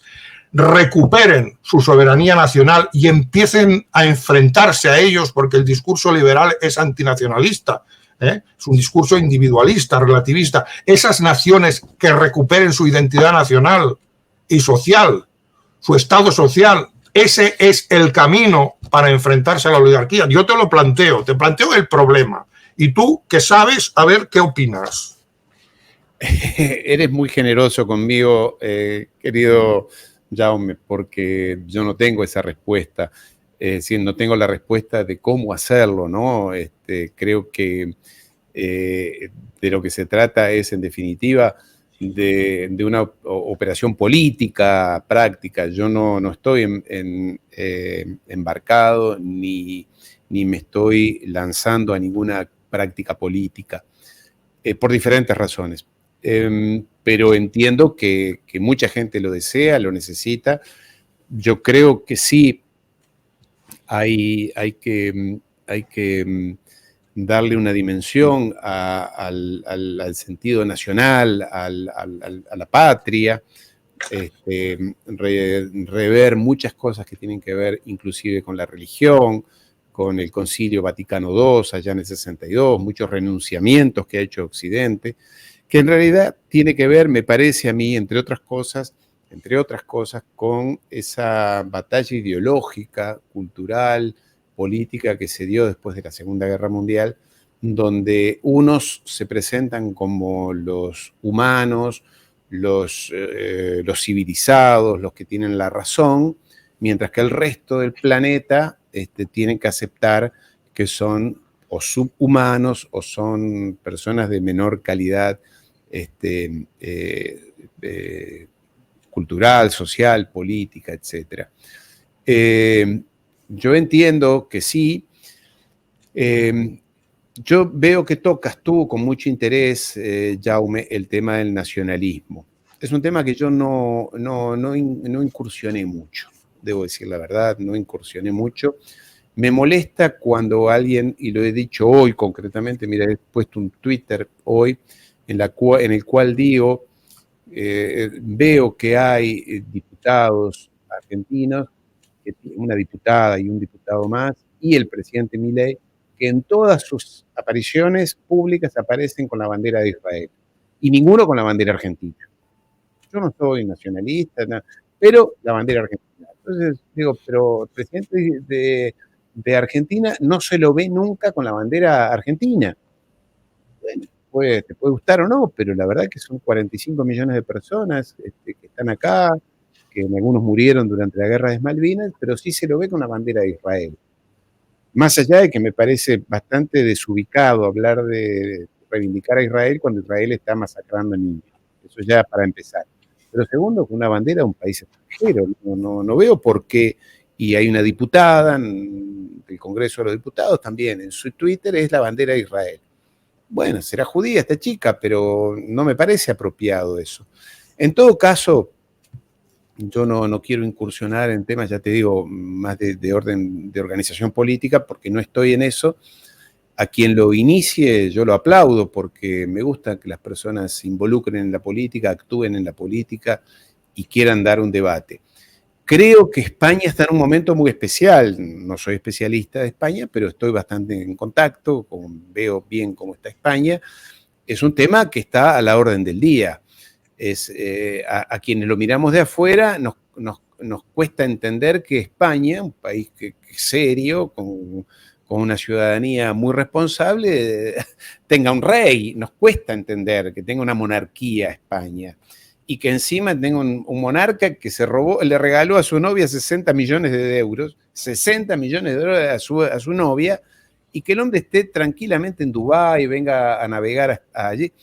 recuperen su soberanía nacional y empiecen a enfrentarse a ellos, porque el discurso liberal es antinacionalista, es un discurso individualista, relativista. Esas naciones que recuperen su identidad nacional y social, su estado social, ese es el camino para enfrentarse a la oligarquía. Yo te lo planteo, te planteo el problema. Y tú, que sabes, a ver qué opinas. Eres muy generoso conmigo, querido Jaume, porque yo no tengo esa respuesta. No tengo la respuesta de cómo hacerlo, ¿no? Creo que de lo que se trata es, en definitiva, de una operación política práctica. Yo no estoy embarcado ni me estoy lanzando a ninguna práctica política, por diferentes razones. Pero entiendo que mucha gente lo desea, lo necesita. Yo creo que sí hay que darle una dimensión al sentido nacional, a la patria, rever muchas cosas que tienen que ver inclusive con la religión, con el Concilio Vaticano II allá en el 62, muchos renunciamientos que ha hecho Occidente, que en realidad tiene que ver, me parece a mí, entre otras cosas, con esa batalla ideológica, cultural, política que se dio después de la Segunda Guerra Mundial, donde unos se presentan como los humanos, los civilizados, los que tienen la razón, mientras que el resto del planeta tienen que aceptar que son o subhumanos o son personas de menor calidad cultural, social, política, etc. Yo entiendo que sí. Yo veo que tocas tú con mucho interés, Jaume, el tema del nacionalismo. Es un tema que yo no incursioné mucho, debo decir la verdad, no incursioné mucho. Me molesta cuando alguien, y lo he dicho hoy concretamente, mira, he puesto un Twitter hoy en el cual digo, veo que hay diputados argentinos, una diputada y un diputado más, y el presidente Milei, que en todas sus apariciones públicas aparecen con la bandera de Israel. y ninguno con la bandera argentina. Yo no soy nacionalista, pero la bandera argentina. Entonces digo, pero el presidente de Argentina no se lo ve nunca con la bandera argentina. Bueno, te puede gustar o no, pero la verdad que son 45 millones de personas que están acá, que algunos murieron durante la guerra de Malvinas, pero sí se lo ve con la bandera de Israel. Más allá de que me parece bastante desubicado hablar de reivindicar a Israel cuando Israel está masacrando niños. Eso ya para empezar. Pero segundo, con una bandera de un país extranjero. No veo por qué. Y hay una diputada del Congreso de los Diputados también, en su Twitter es la bandera de Israel. Bueno, será judía esta chica, pero no me parece apropiado eso. En todo caso, yo no quiero incursionar en temas, ya te digo, más de orden de organización política, porque no estoy en eso. A quien lo inicie, yo lo aplaudo, porque me gusta que las personas se involucren en la política, actúen en la política y quieran dar un debate. Creo que España está en un momento muy especial. No soy especialista de España, pero estoy bastante en contacto, veo bien cómo está España. Es un tema que está a la orden del día. A quienes lo miramos de afuera nos cuesta entender que España, un país que serio, con una ciudadanía muy responsable, tenga un rey. Nos cuesta entender que tenga una monarquía España. Y que encima tenga un monarca que le regaló a su novia 60 millones de euros, 60 millones de euros a su novia, y que el hombre esté tranquilamente en Dubái y venga a navegar allí.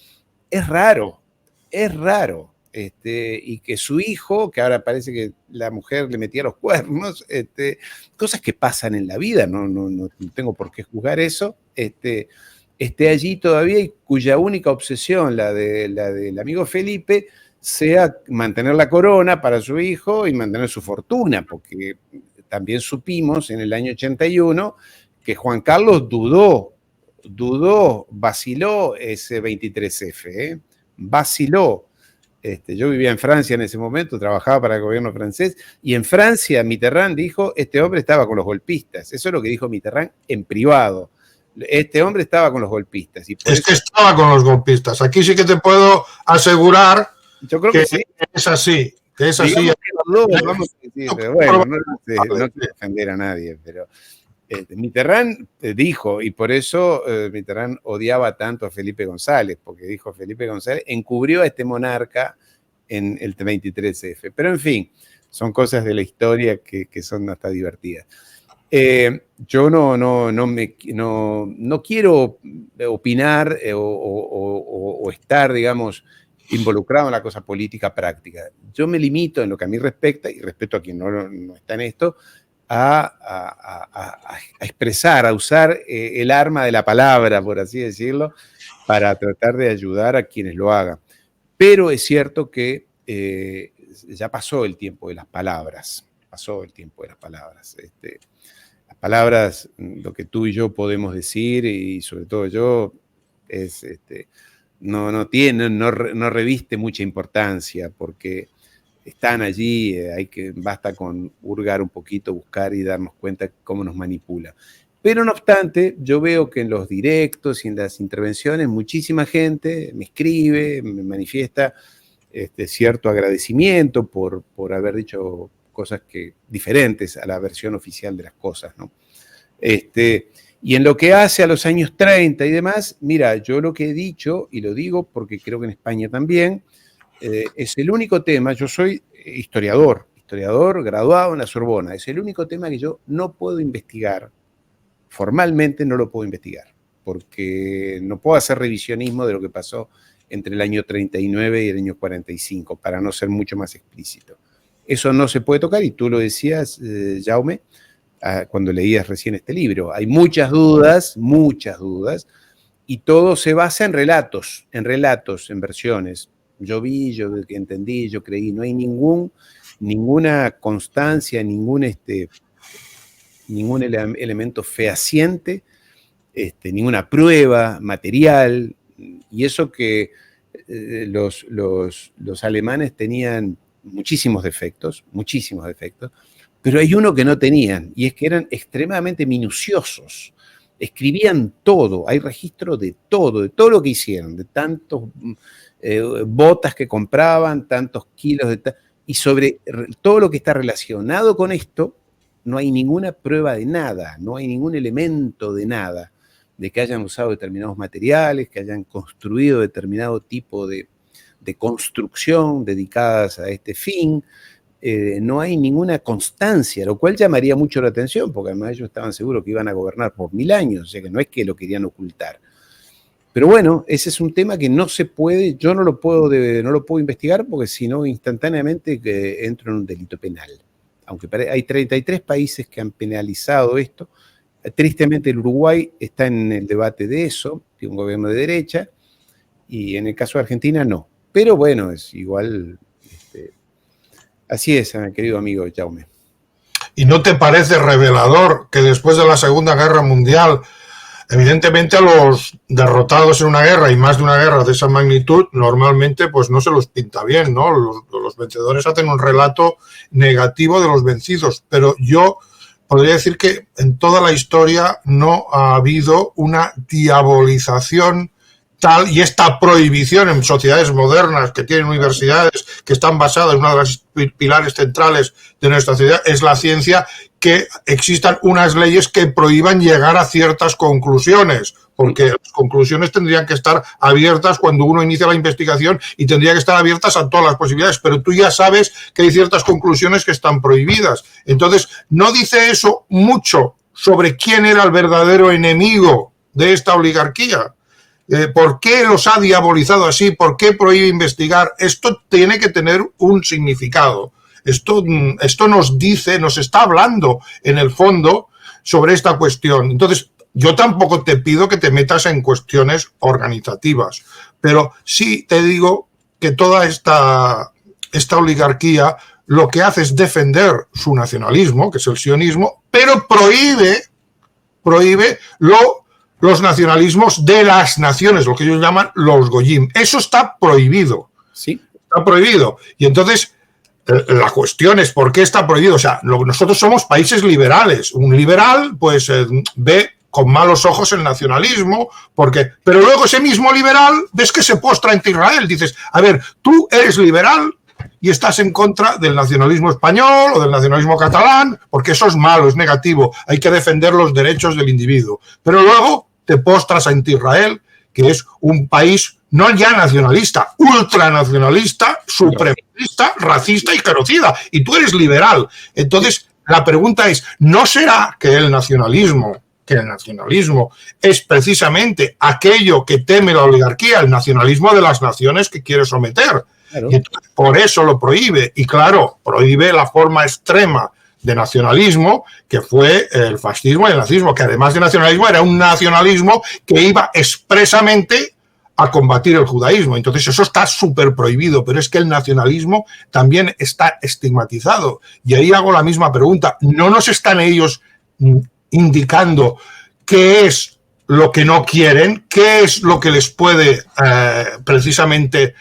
Es raro. Y que su hijo, que ahora parece que la mujer le metía los cuernos, cosas que pasan en la vida, no tengo por qué juzgar eso, esté allí todavía y cuya única obsesión, la del amigo Felipe, sea mantener la corona para su hijo y mantener su fortuna, porque también supimos en el año 81 que Juan Carlos vaciló ese 23F, vaciló. Yo vivía en Francia en ese momento, trabajaba para el gobierno francés, y en Francia Mitterrand dijo, este hombre estaba con los golpistas. Eso es lo que dijo Mitterrand en privado. Este hombre estaba con los golpistas. Y que estaba con los golpistas. Aquí sí que te puedo asegurar. Yo creo que sí. Es así. Que es así. Vamos a decir, bueno, no quiero ofender a nadie, pero Mitterrand dijo, y por eso Mitterrand odiaba tanto a Felipe González, porque dijo Felipe González encubrió a este monarca en el 23F. Pero en fin, son cosas de la historia que son hasta divertidas. Yo no quiero opinar o estar, digamos, involucrado en la cosa política práctica. Yo me limito en lo que a mí respecta, y respeto a quien no está en esto, a expresar, a usar el arma de la palabra, por así decirlo, para tratar de ayudar a quienes lo hagan. Pero es cierto que ya pasó el tiempo de las palabras, las palabras, lo que tú y yo podemos decir, y sobre todo yo, es no reviste mucha importancia, porque están allí, basta con hurgar un poquito, buscar y darnos cuenta cómo nos manipula. Pero no obstante, yo veo que en los directos y en las intervenciones muchísima gente me escribe, me manifiesta cierto agradecimiento por haber dicho cosas diferentes a la versión oficial de las cosas, ¿no? Y en lo que hace a los años 30 y demás, mira, yo lo que he dicho, y lo digo porque creo que en España también, es el único tema, yo soy historiador graduado en la Sorbona, es el único tema que yo no puedo investigar, formalmente no lo puedo investigar, porque no puedo hacer revisionismo de lo que pasó entre el año 39 y el año 45, para no ser mucho más explícito. Eso no se puede tocar, y tú lo decías, Jaume, cuando leías recién este libro. Hay muchas dudas, y todo se basa en relatos, en versiones. Yo vi, yo entendí, yo creí, no hay ninguna constancia, ningún elemento fehaciente, ninguna prueba material, y eso que los alemanes tenían muchísimos defectos, pero hay uno que no tenían, y es que eran extremadamente minuciosos escribían todo, hay registro de todo lo que hicieron, de tantos botas que compraban, tantos kilos y sobre todo lo que está relacionado con esto, no hay ninguna prueba de nada, no hay ningún elemento de nada, de que hayan usado determinados materiales, que hayan construido determinado tipo de construcción dedicadas a este fin. No hay ninguna constancia, lo cual llamaría mucho la atención, porque además ellos estaban seguros que iban a gobernar por 1000 años, o sea que no es que lo querían ocultar. Pero bueno, ese es un tema que no se puede, yo no lo puedo investigar, porque si no, instantáneamente entro en un delito penal. Aunque hay 33 países que han penalizado esto. Tristemente el Uruguay está en el debate de eso, tiene un gobierno de derecha, y en el caso de Argentina no. Pero bueno, es igual, así es, querido amigo Jaume. ¿Y no te parece revelador que después de la Segunda Guerra Mundial, evidentemente a los derrotados en una guerra y más de una guerra de esa magnitud, normalmente pues no se los pinta bien, ¿no? Los vencedores hacen un relato negativo de los vencidos, pero yo podría decir que en toda la historia no ha habido una diabolización tal y esta prohibición en sociedades modernas que tienen universidades que están basadas en una de las pilares centrales de nuestra sociedad es la ciencia, que existan unas leyes que prohíban llegar a ciertas conclusiones, porque las conclusiones tendrían que estar abiertas cuando uno inicia la investigación y tendría que estar abiertas a todas las posibilidades, pero tú ya sabes que hay ciertas conclusiones que están prohibidas. Entonces, ¿no dice eso mucho sobre quién era el verdadero enemigo de esta oligarquía? ¿Por qué los ha diabolizado así? ¿Por qué prohíbe investigar? Esto tiene que tener un significado. Esto nos dice, nos está hablando en el fondo sobre esta cuestión. Entonces, yo tampoco te pido que te metas en cuestiones organizativas, pero sí te digo que toda esta oligarquía lo que hace es defender su nacionalismo, que es el sionismo, pero prohíbe los nacionalismos de las naciones, lo que ellos llaman los goyim. Eso está prohibido. Sí. Está prohibido. Y entonces, la cuestión es por qué está prohibido. O sea, nosotros somos países liberales. Un liberal, pues, ve con malos ojos el nacionalismo, pero luego ese mismo liberal ves que se postra ante Israel. Dices, a ver, tú eres liberal y estás en contra del nacionalismo español o del nacionalismo catalán, porque eso es malo, es negativo. Hay que defender los derechos del individuo. Pero luego te postras ante Israel, que es un país no ya nacionalista, ultranacionalista, supremacista, racista y genocida. Y tú eres liberal. Entonces, la pregunta es, ¿no será que el nacionalismo es precisamente aquello que teme la oligarquía, el nacionalismo de las naciones que quiere someter? Claro. Y entonces, por eso lo prohíbe. Y claro, prohíbe la forma extrema de nacionalismo, que fue el fascismo y el nazismo, que además de nacionalismo era un nacionalismo que iba expresamente a combatir el judaísmo. Entonces eso está súper prohibido, pero es que el nacionalismo también está estigmatizado. Y ahí hago la misma pregunta. ¿No nos están ellos indicando qué es lo que no quieren, qué es lo que les puede precisamente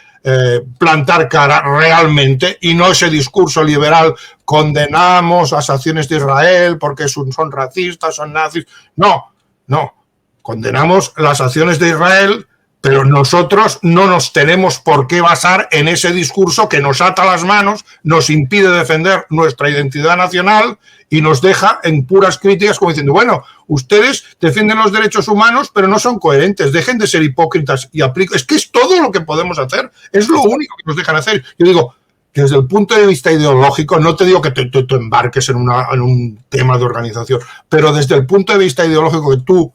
plantar cara realmente, y no ese discurso liberal, condenamos las acciones de Israel porque son racistas, son nazis? No, condenamos las acciones de Israel, pero nosotros no nos tenemos por qué basar en ese discurso que nos ata las manos, nos impide defender nuestra identidad nacional y nos deja en puras críticas como diciendo, bueno, ustedes defienden los derechos humanos pero no son coherentes, dejen de ser hipócritas y apliquen. Es que es todo lo que podemos hacer, es lo único que nos dejan hacer. Yo digo que desde el punto de vista ideológico, no te digo que te embarques en un tema de organización, pero desde el punto de vista ideológico que tú,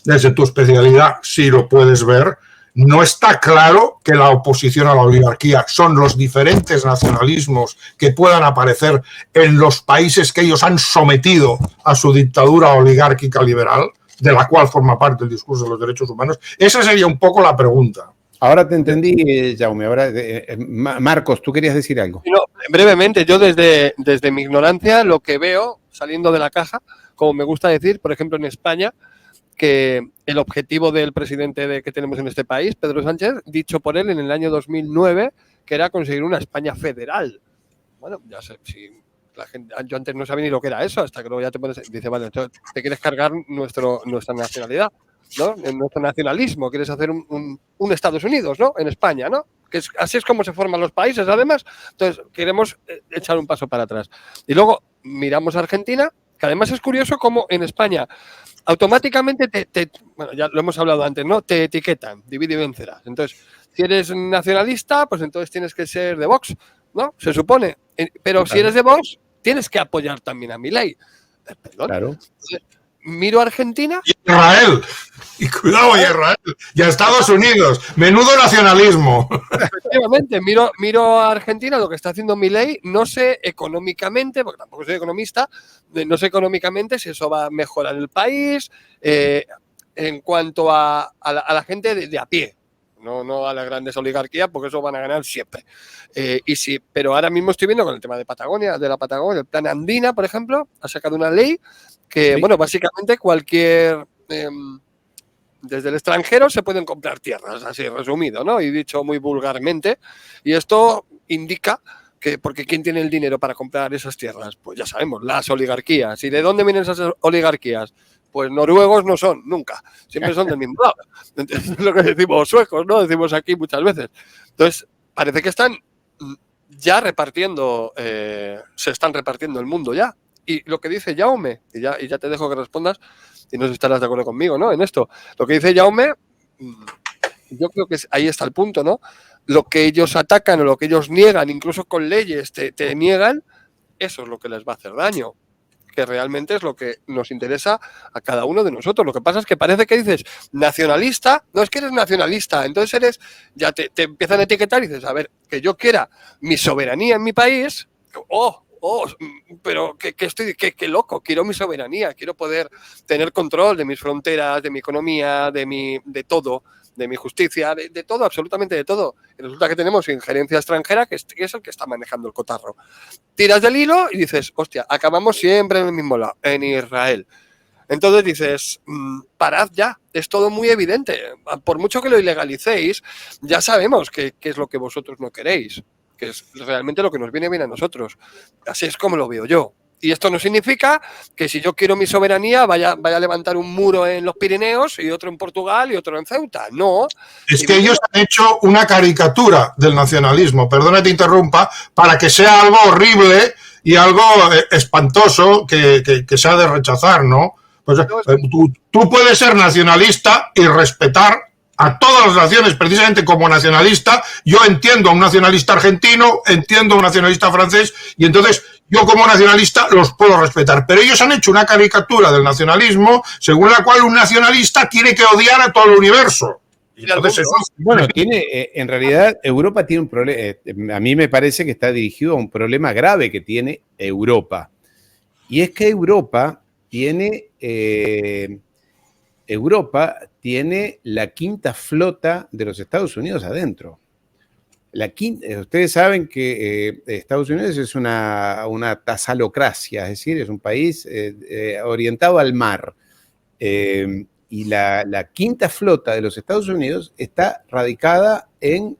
desde tu especialidad, sí lo puedes ver, no está claro que la oposición a la oligarquía son los diferentes nacionalismos que puedan aparecer en los países que ellos han sometido a su dictadura oligárquica liberal, de la cual forma parte el discurso de los derechos humanos. Esa sería un poco la pregunta. Ahora te entendí, Jaume. Ahora, Marcos, ¿tú querías decir algo? No, brevemente, yo desde mi ignorancia lo que veo, saliendo de la caja, como me gusta decir, por ejemplo, en España, que el objetivo del presidente que tenemos en este país, Pedro Sánchez, dicho por él en el año 2009, que era conseguir una España federal. Bueno, ya sé, si La gente, yo antes no sabía ni lo que era eso, hasta que luego ya te pones, dice, vale, entonces te quieres cargar nuestra nacionalidad, ¿no? Nuestro nacionalismo, quieres hacer un Estados Unidos, ¿no? En España, ¿no? Así es como se forman los países, además. Entonces, queremos echar un paso para atrás. Y luego miramos a Argentina, que además es curioso cómo en España automáticamente bueno, ya lo hemos hablado antes, ¿no? Te etiquetan, divide y vencerás. Entonces, si eres nacionalista, pues entonces tienes que ser de Vox, ¿no? Se supone. Pero claro, si eres de Vox, tienes que apoyar también a Milei. Perdón. Claro. Entonces, miro a Argentina. Y Israel. Y cuidado, Israel. Y a Estados Unidos. Menudo nacionalismo. Efectivamente, miro a Argentina, lo que está haciendo Milei, no sé económicamente, porque tampoco soy economista, no sé económicamente si eso va a mejorar el país en cuanto a la gente de a pie. No a las grandes oligarquías, porque eso van a ganar siempre. Pero ahora mismo estoy viendo con el tema de la Patagonia, el plan Andina, por ejemplo, ha sacado una ley que, sí, bueno, básicamente cualquier... desde el extranjero se pueden comprar tierras, así resumido, ¿no? Y dicho muy vulgarmente. Y esto indica que, porque ¿quién tiene el dinero para comprar esas tierras? Pues ya sabemos, las oligarquías. ¿Y de dónde vienen esas oligarquías? Pues noruegos no son, nunca. Siempre son del mismo lado. Entonces, es lo que decimos suecos, ¿no? Decimos aquí muchas veces. Entonces, parece que están ya repartiendo, se están repartiendo el mundo ya. Y lo que dice Jaume, y ya te dejo que respondas, y no sé si estarás de acuerdo conmigo, ¿no? En esto. Lo que dice Jaume, yo creo que ahí está el punto, ¿no? Lo que ellos atacan o lo que ellos niegan, incluso con leyes te niegan, eso es lo que les va a hacer daño. Que realmente es lo que nos interesa a cada uno de nosotros. Lo que pasa es que parece que dices nacionalista, no es que eres nacionalista, entonces ya te empiezan a etiquetar y dices, a ver, que yo quiera mi soberanía en mi país, pero que loco, quiero mi soberanía, quiero poder tener control de mis fronteras, de mi economía, de todo, de mi justicia, de todo, absolutamente de todo. Y resulta que tenemos injerencia extranjera que es el que está manejando el cotarro. Tiras del hilo y dices, hostia, acabamos siempre en el mismo lado, en Israel. Entonces dices, parad ya, es todo muy evidente. Por mucho que lo ilegalicéis, ya sabemos qué es lo que vosotros no queréis, que es realmente lo que nos viene bien a nosotros. Así es como lo veo yo. Y esto no significa que si yo quiero mi soberanía vaya a levantar un muro en los Pirineos y otro en Portugal y otro en Ceuta. No. Es que ellos han hecho una caricatura del nacionalismo, perdona que te interrumpa, para que sea algo horrible y algo espantoso que se ha de rechazar, ¿no? Pues, tú puedes ser nacionalista y respetar a todas las naciones, precisamente como nacionalista. Yo entiendo a un nacionalista argentino, entiendo a un nacionalista francés, y entonces yo como nacionalista los puedo respetar. Pero ellos han hecho una caricatura del nacionalismo según la cual un nacionalista tiene que odiar a todo el universo. Y entonces eso... Bueno, en realidad Europa tiene un problema, a mí me parece que está dirigido a un problema grave que tiene Europa. Y es que Europa tiene la quinta flota de los Estados Unidos adentro. Ustedes saben que Estados Unidos es una tasalocracia, es decir, es un país orientado al mar. Y la quinta flota de los Estados Unidos está radicada en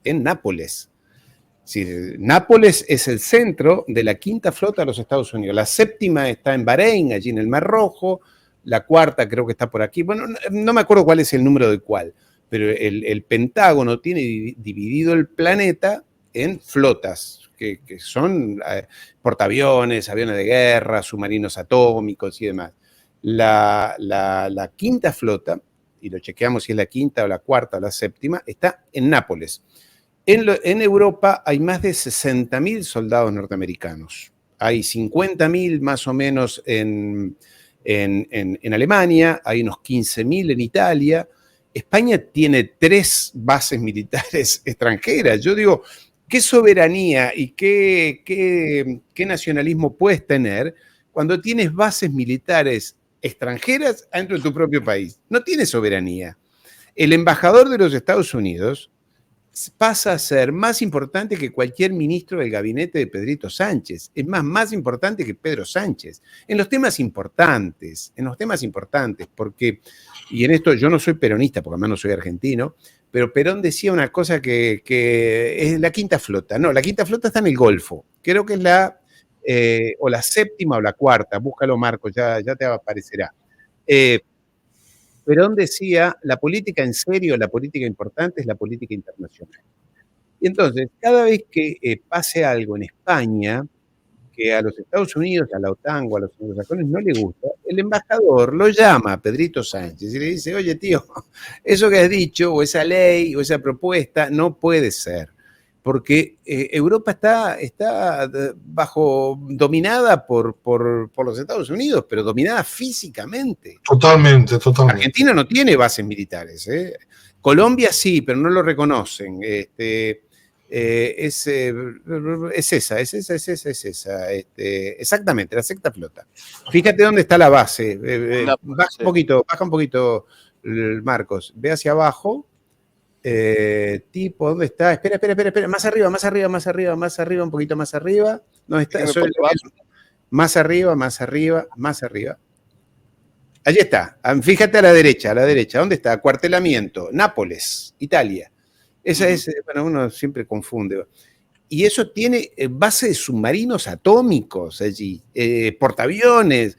Nápoles. Sí, Nápoles es el centro de la quinta flota de los Estados Unidos. La séptima está en Bahrein, allí en el Mar Rojo. La cuarta creo que está por aquí. Bueno, no me acuerdo cuál es el número de cuál, pero el Pentágono tiene dividido el planeta en flotas, que son portaaviones, aviones de guerra, submarinos atómicos y demás. La quinta flota, y lo chequeamos si es la quinta o la cuarta o la séptima, está en Nápoles. En Europa hay más de 60.000 soldados norteamericanos. Hay 50.000 más o menos en Alemania, hay unos 15.000 en Italia. España tiene 3 bases militares extranjeras. Yo digo, ¿qué soberanía y qué nacionalismo puedes tener cuando tienes bases militares extranjeras dentro de tu propio país? No tienes soberanía. El embajador de los Estados Unidos pasa a ser más importante que cualquier ministro del gabinete de Pedrito Sánchez. Es más importante que Pedro Sánchez. En los temas importantes, porque, y en esto yo no soy peronista, porque además no soy argentino, pero Perón decía una cosa que es la quinta flota. No, la quinta flota está en el Golfo. Creo que es la o la séptima o la cuarta, búscalo Marcos, ya te aparecerá. Perón decía, la política en serio, la política importante es la política internacional. Y entonces, cada vez que pase algo en España, que a los Estados Unidos, a la OTAN o a los anglosajones no le gusta, el embajador lo llama a Pedrito Sánchez y le dice, oye tío, eso que has dicho, o esa ley, o esa propuesta, no puede ser. Porque Europa está dominada por los Estados Unidos, pero dominada físicamente. Totalmente. Argentina no tiene bases militares. Colombia sí, pero no lo reconocen. Es esa. Exactamente, la sexta flota. Fíjate dónde está la base. Baja un poquito, Marcos. Ve hacia abajo. ¿Dónde está? Espera. Más arriba, un poquito más arriba. No está. Más arriba. Allí está. Fíjate a la derecha. ¿Dónde está? Acuartelamiento. Nápoles, Italia. Esa es, bueno, uno siempre confunde. Y eso tiene base de submarinos atómicos allí, portaaviones.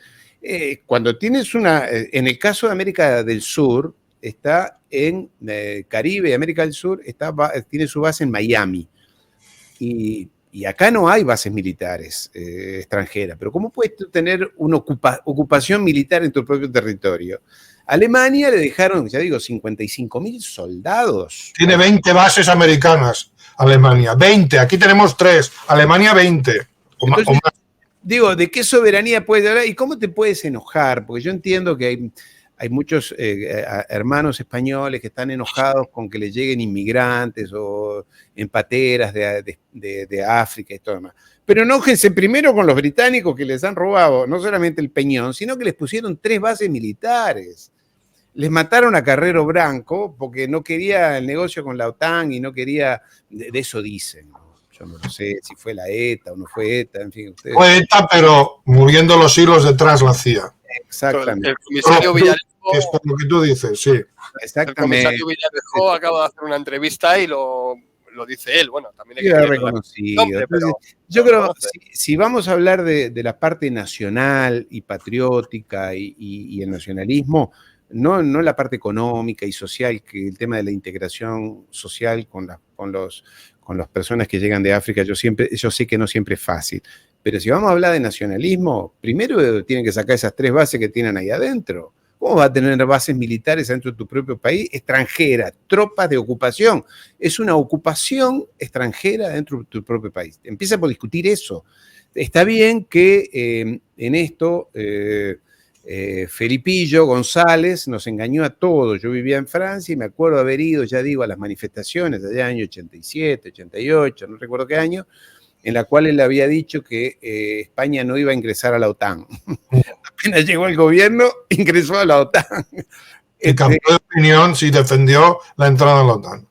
Cuando tienes en el caso de América del Sur, está en Caribe, América del Sur, tiene su base en Miami. Y acá no hay bases militares extranjeras. Pero ¿cómo puedes tener una ocupación militar en tu propio territorio? Alemania le dejaron, ya digo, 55.000 soldados. Tiene 20 bases americanas, Alemania. 20, aquí tenemos 3, Alemania 20. Entonces, o más. Digo, ¿de qué soberanía puedes hablar? ¿Y cómo te puedes enojar? Porque yo entiendo que hay muchos hermanos españoles que están enojados con que les lleguen inmigrantes o en pateras de África y todo demás. Pero enójense primero con los británicos que les han robado no solamente el Peñón, sino que les pusieron 3 bases militares. Les mataron a Carrero Branco porque no quería el negocio con la OTAN y no quería, de eso dicen. Yo no lo sé si fue la ETA o no fue ETA, en fin. Ustedes... Fue ETA, pero moviendo los hilos detrás la CIA. Exactamente. El comisario Villarejo, es por lo que tú dices, sí. Exactamente. El comisario Villarejo acaba de hacer una entrevista y lo dice él. Bueno, también hay que reconocido. Nombre, pero yo creo que si vamos a hablar de la parte nacional y patriótica y el nacionalismo, no la parte económica y social, que el tema de la integración social con las personas que llegan de África, yo sé que no siempre es fácil. Pero si vamos a hablar de nacionalismo, primero tienen que sacar esas 3 bases que tienen ahí adentro. ¿Cómo va a tener bases militares dentro de tu propio país? Extranjera, tropas de ocupación. Es una ocupación extranjera dentro de tu propio país. Empieza por discutir eso. Está bien que en esto Felipillo González nos engañó a todos. Yo vivía en Francia y me acuerdo haber ido, ya digo, a las manifestaciones de año 87, 88, no recuerdo qué año, en la cual él había dicho que España no iba a ingresar a la OTAN. Apenas llegó el gobierno, ingresó a la OTAN. Y cambió de opinión si defendió la entrada a la OTAN.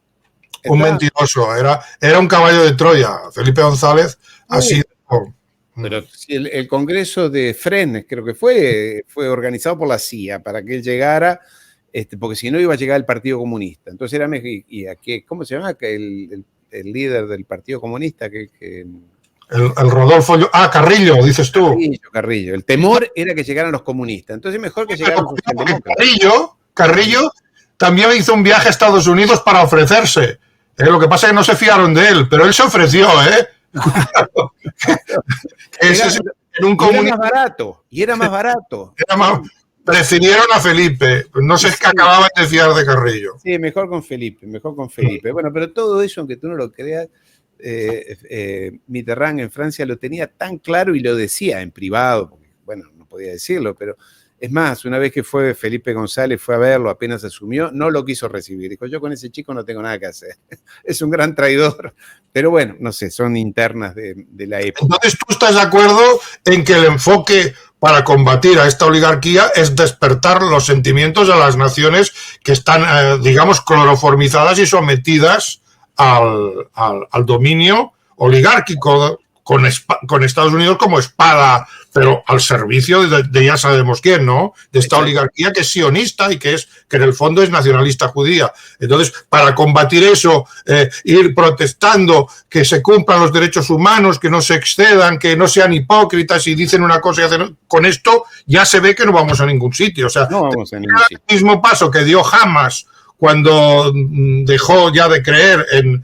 Un mentiroso, era un caballo de Troya. Felipe González ha sido... Pero el congreso de Fresnes, creo que fue organizado por la CIA para que él llegara, porque si no iba a llegar el Partido Comunista. Entonces era... ¿Cómo se llama? El líder del Partido Comunista El Rodolfo... Carrillo, dices tú. Carrillo. El temor era que llegaran los comunistas. Entonces mejor que llegaran los socialdemócratas. Carrillo también hizo un viaje a Estados Unidos para ofrecerse. Lo que pasa es que no se fiaron de él, pero él se ofreció, Era más barato. Prefirieron a Felipe. No sé, es que acababan de fiar de Carrillo. Sí, mejor con Felipe. Bueno, pero todo eso, aunque tú no lo creas, Mitterrand en Francia lo tenía tan claro y lo decía en privado, porque, bueno, no podía decirlo, pero es más, una vez que fue Felipe González, fue a verlo, apenas asumió, no lo quiso recibir. Dijo, yo con ese chico no tengo nada que hacer. Es un gran traidor. Pero bueno, no sé, son internas de la época. Entonces, ¿tú estás de acuerdo en que el enfoque para combatir a esta oligarquía es despertar los sentimientos de las naciones que están, digamos, cloroformizadas y sometidas al dominio oligárquico con Estados Unidos como espada, pero al servicio de ya sabemos quién, ¿no? De esta oligarquía que es sionista y que en el fondo es nacionalista judía. Entonces, para combatir eso, ir protestando que se cumplan los derechos humanos, que no se excedan, que no sean hipócritas y dicen una cosa y hacen... Con esto ya se ve que no vamos a ningún sitio. O sea, no vamos a ningún sitio. El mismo paso que dio Hamas cuando dejó ya de creer en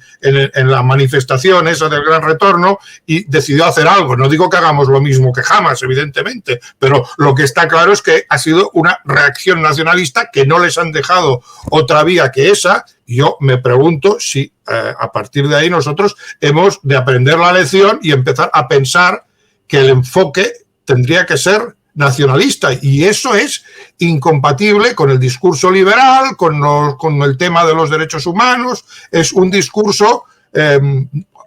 la manifestación esa del gran retorno y decidió hacer algo. No digo que hagamos lo mismo que Hamas, evidentemente, pero lo que está claro es que ha sido una reacción nacionalista que no les han dejado otra vía que esa. Yo me pregunto si a partir de ahí nosotros hemos de aprender la lección y empezar a pensar que el enfoque tendría que ser nacionalista, y eso es incompatible con el discurso liberal, con el tema de los derechos humanos. Es un discurso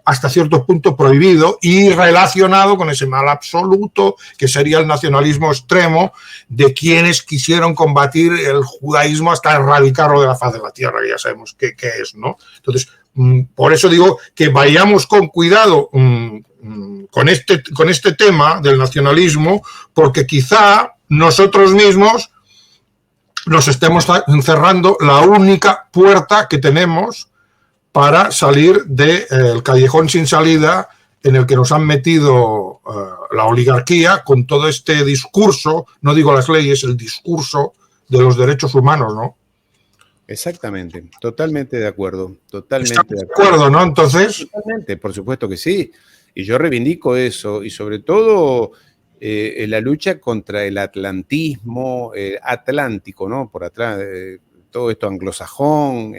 hasta cierto punto prohibido y relacionado con ese mal absoluto que sería el nacionalismo extremo de quienes quisieron combatir el judaísmo hasta erradicarlo de la faz de la tierra, que ya sabemos qué es, ¿no? Entonces, por eso digo que vayamos con cuidado con este tema del nacionalismo, porque quizá nosotros mismos nos estemos encerrando la única puerta que tenemos para salir del callejón sin salida en el que nos han metido la oligarquía con todo este discurso, no digo las leyes, el discurso de los derechos humanos, ¿no? Exactamente, totalmente de acuerdo, totalmente de acuerdo, ¿no? Entonces, totalmente, por supuesto que sí, y yo reivindico eso, y sobre todo la lucha contra el atlantismo atlántico, ¿no? Por atrás, todo esto anglosajón,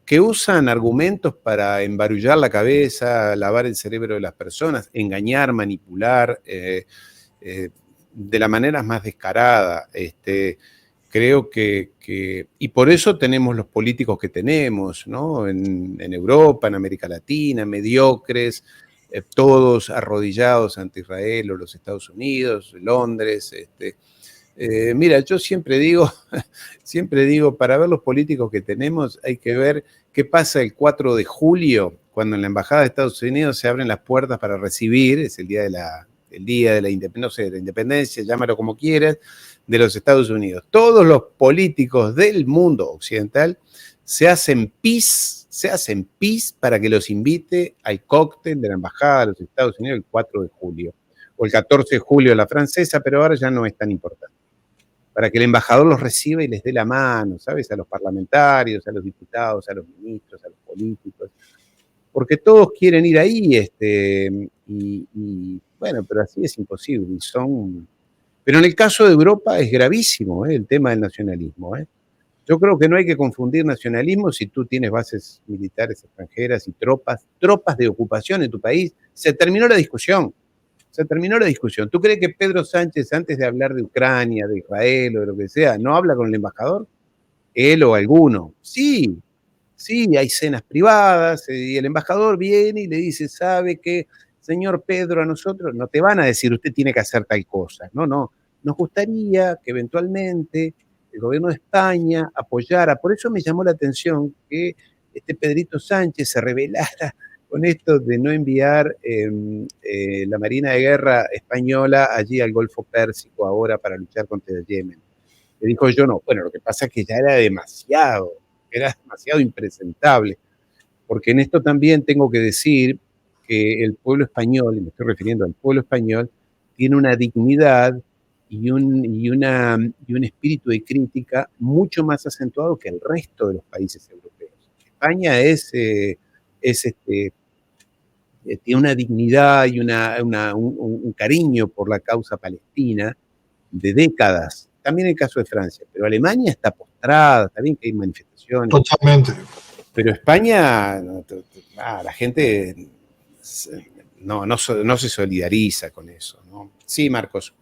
que usan argumentos para embarullar la cabeza, lavar el cerebro de las personas, engañar, manipular, de la manera más descarada. Creo que y por eso tenemos los políticos que tenemos, ¿no? En Europa, en América Latina, mediocres, todos arrodillados ante Israel o los Estados Unidos, Londres. Mira, yo siempre digo, para ver los políticos que tenemos hay que ver qué pasa el 4 de julio, cuando en la Embajada de Estados Unidos se abren las puertas para recibir, es el día de la independencia, llámalo como quieras, de los Estados Unidos. Todos los políticos del mundo occidental se hacen pis para que los invite al cóctel de la Embajada de los Estados Unidos el 4 de julio, o el 14 de julio la francesa, pero ahora ya no es tan importante. Para que el embajador los reciba y les dé la mano, ¿sabes? A los parlamentarios, a los diputados, a los ministros, a los políticos, porque todos quieren ir ahí, y bueno, pero así es imposible, Pero en el caso de Europa es gravísimo, el tema del nacionalismo. Yo creo que no hay que confundir nacionalismo si tú tienes bases militares extranjeras y tropas de ocupación en tu país. Se terminó la discusión. ¿Tú crees que Pedro Sánchez, antes de hablar de Ucrania, de Israel o de lo que sea, no habla con el embajador? Él o alguno. Sí, hay cenas privadas y el embajador viene y le dice, ¿sabe qué? Señor Pedro, a nosotros no te van a decir usted tiene que hacer tal cosa. No. Nos gustaría que eventualmente el gobierno de España apoyara. Por eso me llamó la atención que Pedrito Sánchez se rebelara con esto de no enviar la Marina de Guerra española allí al Golfo Pérsico ahora para luchar contra el Yemen. Le dijo yo no. Bueno, lo que pasa es que ya era demasiado impresentable. Porque en esto también tengo que decir que el pueblo español, y me estoy refiriendo al pueblo español, tiene una dignidad y un espíritu de crítica mucho más acentuado que el resto de los países europeos. España tiene una dignidad y un cariño por la causa palestina de décadas. También el caso de Francia, pero Alemania está postrada, está bien que hay manifestaciones. Totalmente. Pero España, la gente no se solidariza con eso, ¿no? Sí, Marcos.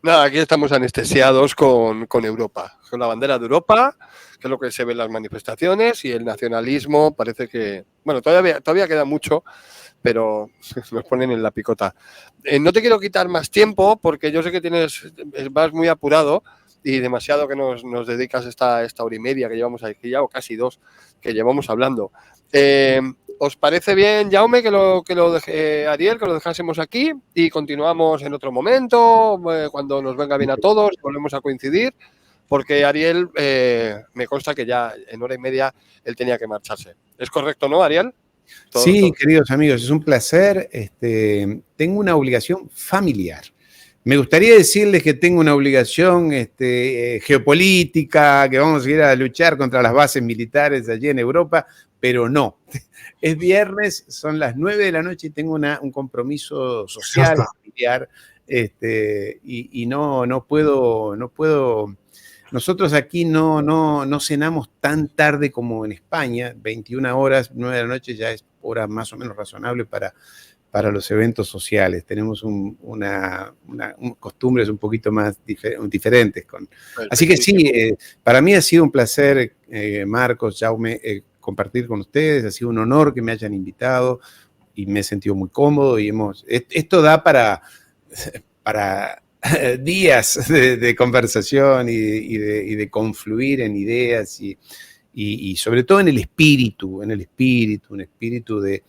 Nada, aquí estamos anestesiados con Europa, con la bandera de Europa, que es lo que se ve en las manifestaciones, y el nacionalismo parece que, bueno, todavía queda mucho, pero nos ponen en la picota. No te quiero quitar más tiempo porque yo sé que vas muy apurado y demasiado que nos dedicas esta hora y media que llevamos aquí ya, o casi 2, que llevamos hablando. ¿os parece bien, Jaume, que lo deje Ariel, que lo dejásemos aquí y continuamos en otro momento, cuando nos venga bien a todos, volvemos a coincidir? Porque Ariel, me consta que ya en hora y media él tenía que marcharse. ¿Es correcto, no, Ariel? Sí, queridos amigos, es un placer. Tengo una obligación familiar. Me gustaría decirles que tengo una obligación geopolítica, que vamos a ir a luchar contra las bases militares allí en Europa, pero no. Es viernes, son las 9 de la noche y tengo un compromiso social, familiar, y no puedo. Nosotros aquí no cenamos tan tarde como en España, 21 horas, 9 de la noche ya es hora más o menos razonable para los eventos sociales. Tenemos costumbres un poquito más diferentes. Así que sí, para mí ha sido un placer, Marcos, Jaume, compartir con ustedes. Ha sido un honor que me hayan invitado y me he sentido muy cómodo. Y esto da para días de conversación y de confluir en ideas y sobre todo en el espíritu, un espíritu de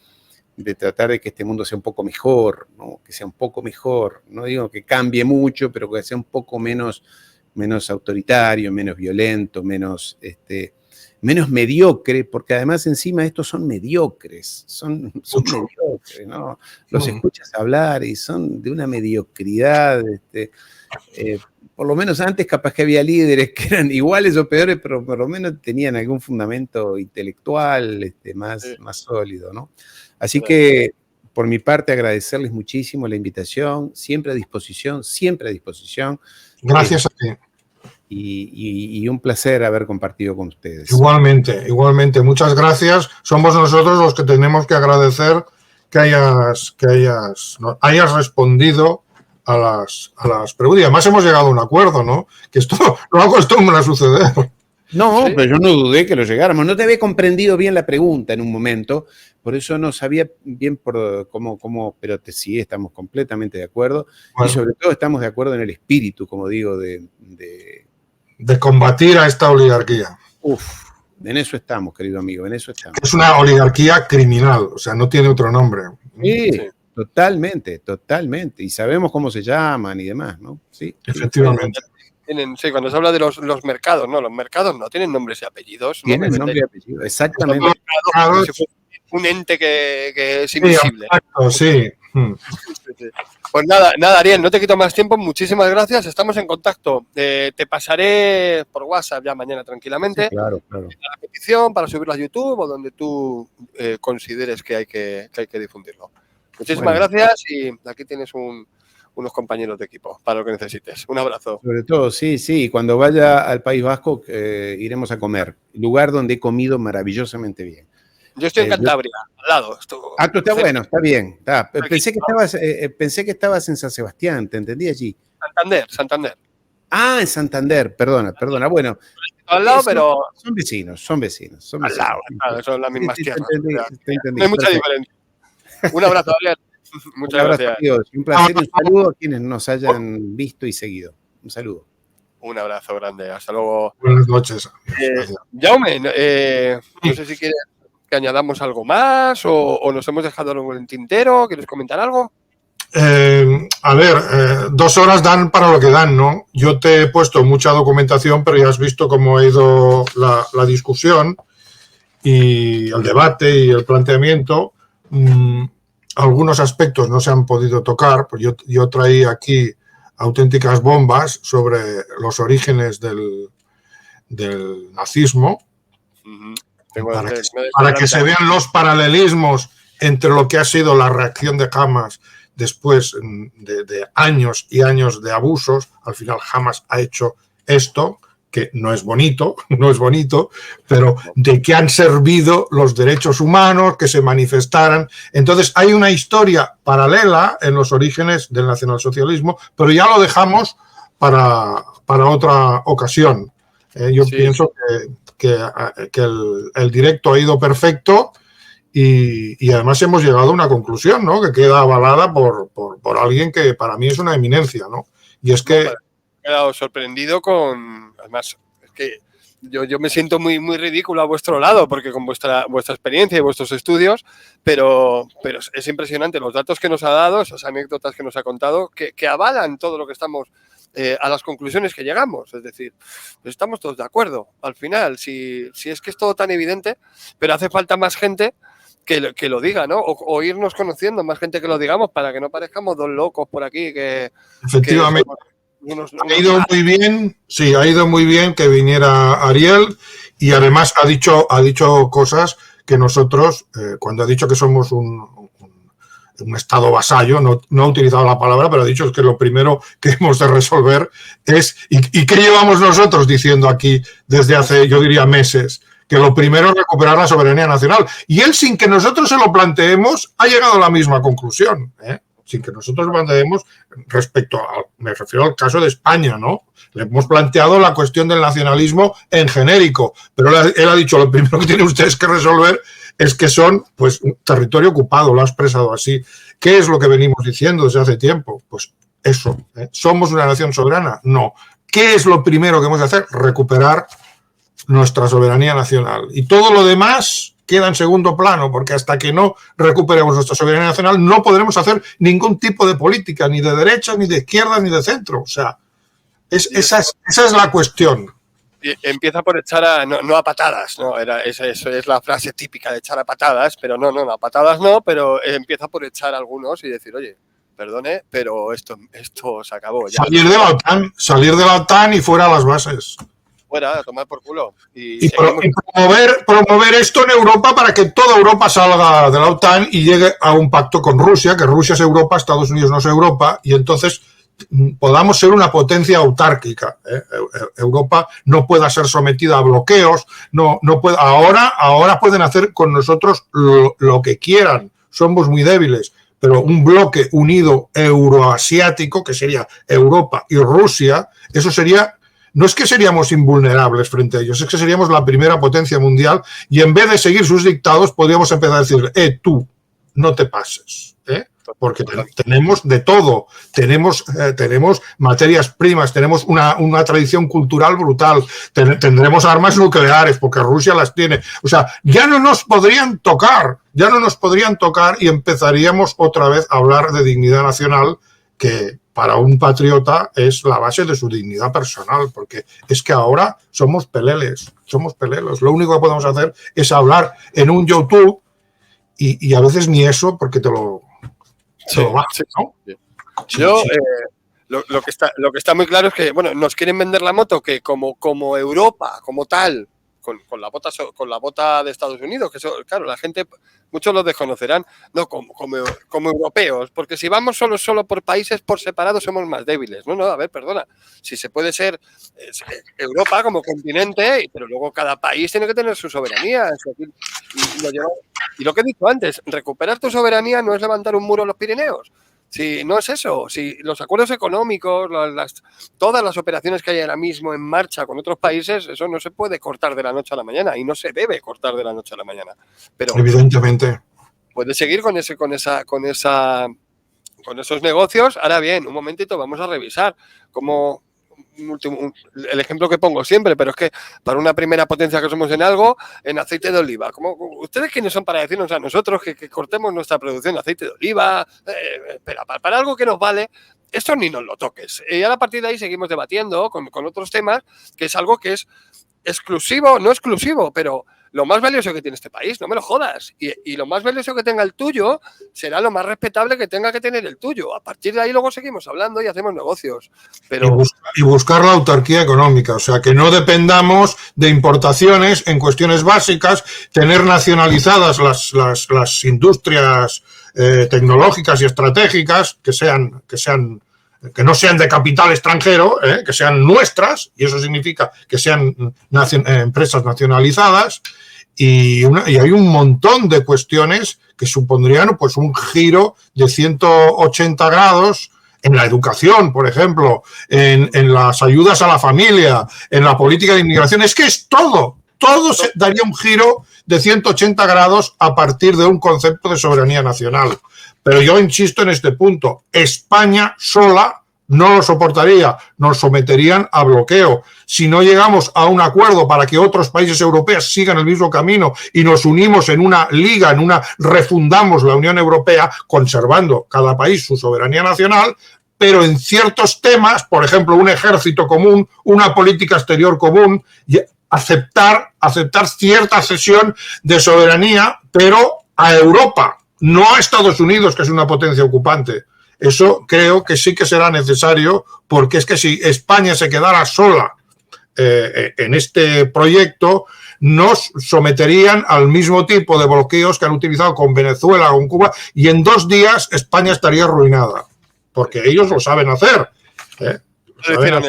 tratar de que este mundo sea un poco mejor, ¿no? Que sea un poco mejor. No digo que cambie mucho, pero que sea un poco menos autoritario, menos violento, menos mediocre, porque además encima estos son mediocres, son mediocres, ¿no? Los escuchas hablar y son de una mediocridad, por lo menos antes capaz que había líderes que eran iguales o peores, pero por lo menos tenían algún fundamento intelectual más sólido, ¿no? Así que, por mi parte, agradecerles muchísimo la invitación, siempre a disposición. Gracias a ti. Y un placer haber compartido con ustedes. Igualmente. Muchas gracias. Somos nosotros los que tenemos que agradecer que hayas respondido a las preguntas. Y además hemos llegado a un acuerdo, ¿no? Que esto no acostumbra a suceder. No, pero yo no dudé que lo llegáramos. No te había comprendido bien la pregunta en un momento, por eso no sabía bien cómo, pero sí, estamos completamente de acuerdo. Bueno. Y sobre todo estamos de acuerdo en el espíritu, como digo, de combatir a esta oligarquía. En eso estamos, querido amigo, en eso estamos. Es una oligarquía criminal, o sea, no tiene otro nombre. Sí. Totalmente. Y sabemos cómo se llaman y demás, ¿no? Sí. Efectivamente. Sí, cuando se habla de los mercados, no, los mercados no tienen nombres y apellidos. Tienen nombre y apellidos, exactamente. Un ente que es invisible. Exacto, sí. Pues nada, Ariel, no te quito más tiempo. Muchísimas gracias. Estamos en contacto. Te pasaré por WhatsApp ya mañana tranquilamente. Sí, claro. La petición para subirla a YouTube o donde tú consideres que hay que difundirlo. Muchísimas gracias y aquí tienes unos compañeros de equipo para lo que necesites. Un abrazo. Sobre todo, sí. Cuando vaya al País Vasco iremos a comer. Lugar donde he comido maravillosamente bien. Yo estoy en Cantabria, al lado. Tú estás bueno, está bien. Pensé que estabas en San Sebastián, te entendí allí. Santander. Ah, en Santander, perdona. Bueno. Al lado, pero... Son vecinos. Al lado, claro, son las mismas tierras. Te entendí. No hay mucha diferencia. Un abrazo, Ariel. Muchas gracias. Amigos. Un placer y un saludo a quienes nos hayan visto y seguido. Un saludo. Un abrazo grande. Hasta luego. Buenas noches. Jaume, no sé si quieres que añadamos algo más o nos hemos dejado algo en el tintero. ¿Quieres comentar algo? 2 horas dan para lo que dan, ¿no? Yo te he puesto mucha documentación, pero ya has visto cómo ha ido la discusión y el debate y el planteamiento. Algunos aspectos no se han podido tocar, pues yo traí aquí auténticas bombas sobre los orígenes del nazismo, para que se vean los paralelismos entre lo que ha sido la reacción de Hamas después de años y años de abusos. Al final Hamas ha hecho esto, que no es bonito, pero de que han servido los derechos humanos, que se manifestaran. Entonces hay una historia paralela en los orígenes del nacionalsocialismo, pero ya lo dejamos para otra ocasión. Yo pienso que el directo ha ido perfecto y además hemos llegado a una conclusión, ¿no? Que queda avalada por alguien que para mí es una eminencia, ¿no? Y es que... Me he quedado sorprendido con... Además, es que yo me siento muy, muy ridículo a vuestro lado, porque con vuestra experiencia y vuestros estudios, pero es impresionante los datos que nos ha dado, esas anécdotas que nos ha contado, que avalan todo lo que estamos, a las conclusiones que llegamos. Es decir, pues estamos todos de acuerdo. Al final, si es que es todo tan evidente, pero hace falta más gente que lo diga, ¿no? O irnos conociendo, más gente que lo digamos, para que no parezcamos dos locos por aquí que... Efectivamente. Ha ido muy bien, sí, ha ido muy bien que viniera Ariel y además ha dicho cosas que nosotros, cuando ha dicho que somos un estado vasallo, no ha utilizado la palabra, pero ha dicho que lo primero que hemos de resolver es, y ¿qué llevamos nosotros diciendo aquí desde hace, yo diría, meses? Que lo primero es recuperar la soberanía nacional. Y él, sin que nosotros se lo planteemos, ha llegado a la misma conclusión, sin que nosotros lo planteemos respecto a, me refiero al caso de España, ¿no? Le hemos planteado la cuestión del nacionalismo en genérico, pero él ha dicho, lo primero que tienen ustedes que resolver es que son, pues, un territorio ocupado, lo ha expresado así. ¿Qué es lo que venimos diciendo desde hace tiempo? Pues eso, ¿somos una nación soberana? No. ¿Qué es lo primero que hemos de hacer? Recuperar nuestra soberanía nacional. Y todo lo demás queda en segundo plano, porque hasta que no recuperemos nuestra soberanía nacional no podremos hacer ningún tipo de política, ni de derecha, ni de izquierda, ni de centro. O sea, esa es la cuestión. Empieza por echar no a patadas, ¿no? Eso es la frase típica de echar a patadas, pero no, a patadas no, pero empieza por echar a algunos y decir, oye, perdone, pero esto se acabó. Ya. Salir de la OTAN y fuera a las bases. Fuera, a tomar por culo. Y promover esto en Europa para que toda Europa salga de la OTAN y llegue a un pacto con Rusia, que Rusia es Europa, Estados Unidos no es Europa, y entonces podamos ser una potencia autárquica. Europa no pueda ser sometida a bloqueos, no puede, ahora pueden hacer con nosotros lo que quieran, somos muy débiles, pero un bloque unido euroasiático, que sería Europa y Rusia, eso sería... No es que seríamos invulnerables frente a ellos, es que seríamos la primera potencia mundial y en vez de seguir sus dictados podríamos empezar a decir, tú, no te pases, porque tenemos de todo, tenemos materias primas, tenemos una tradición cultural brutal, tendremos armas nucleares porque Rusia las tiene, o sea, ya no nos podrían tocar y empezaríamos otra vez a hablar de dignidad nacional, que para un patriota es la base de su dignidad personal, porque es que ahora somos peleles, lo único que podemos hacer es hablar en un YouTube y a veces ni eso porque te lo bajas, ¿no? Yo, lo que está muy claro es que, bueno, nos quieren vender la moto que como Europa, como tal, con la bota de Estados Unidos, que eso, claro, la gente, muchos lo desconocerán, no como europeos, porque si vamos solo por países por separado somos más débiles. No, a ver, perdona, si se puede ser Europa como continente, pero luego cada país tiene que tener su soberanía. Y lo que he dicho antes, recuperar tu soberanía no es levantar un muro en los Pirineos. Si no es eso, si los acuerdos económicos, todas las operaciones que hay ahora mismo en marcha con otros países, eso no se puede cortar de la noche a la mañana y no se debe cortar de la noche a la mañana. Pero evidentemente puede seguir con esos negocios. Ahora bien, un momentito, vamos a revisar cómo. El ejemplo que pongo siempre, pero es que para una primera potencia que somos en algo, en aceite de oliva, ¿ustedes quiénes son para decirnos a nosotros que cortemos nuestra producción de aceite de oliva? Pero para algo que nos vale, esto ni nos lo toques. Y a partir de ahí seguimos debatiendo con otros temas, que es algo que es exclusivo, no exclusivo, pero lo más valioso que tiene este país, no me lo jodas. Y lo más valioso que tenga el tuyo será lo más respetable que tenga que tener el tuyo. A partir de ahí luego seguimos hablando y hacemos negocios. Pero... Y buscar la autarquía económica, o sea, que no dependamos de importaciones en cuestiones básicas, tener nacionalizadas las industrias tecnológicas y estratégicas que no sean de capital extranjero, que sean nuestras, y eso significa que sean empresas nacionalizadas, y hay un montón de cuestiones que supondrían pues un giro de 180 grados en la educación, por ejemplo, en las ayudas a la familia, en la política de inmigración. Es que es todo se daría un giro de 180 grados a partir de un concepto de soberanía nacional. Pero yo insisto en este punto, España sola no lo soportaría, nos someterían a bloqueo. Si no llegamos a un acuerdo para que otros países europeos sigan el mismo camino y nos unimos en una liga, refundamos la Unión Europea, conservando cada país su soberanía nacional, pero en ciertos temas, por ejemplo, un ejército común, una política exterior común, aceptar cierta cesión de soberanía, pero a Europa, no a Estados Unidos, que es una potencia ocupante. Eso creo que sí que será necesario, porque es que si España se quedara sola en este proyecto, nos someterían al mismo tipo de bloqueos que han utilizado con Venezuela o con Cuba, y en 2 días España estaría arruinada, porque ellos lo saben hacer. Lo hicieron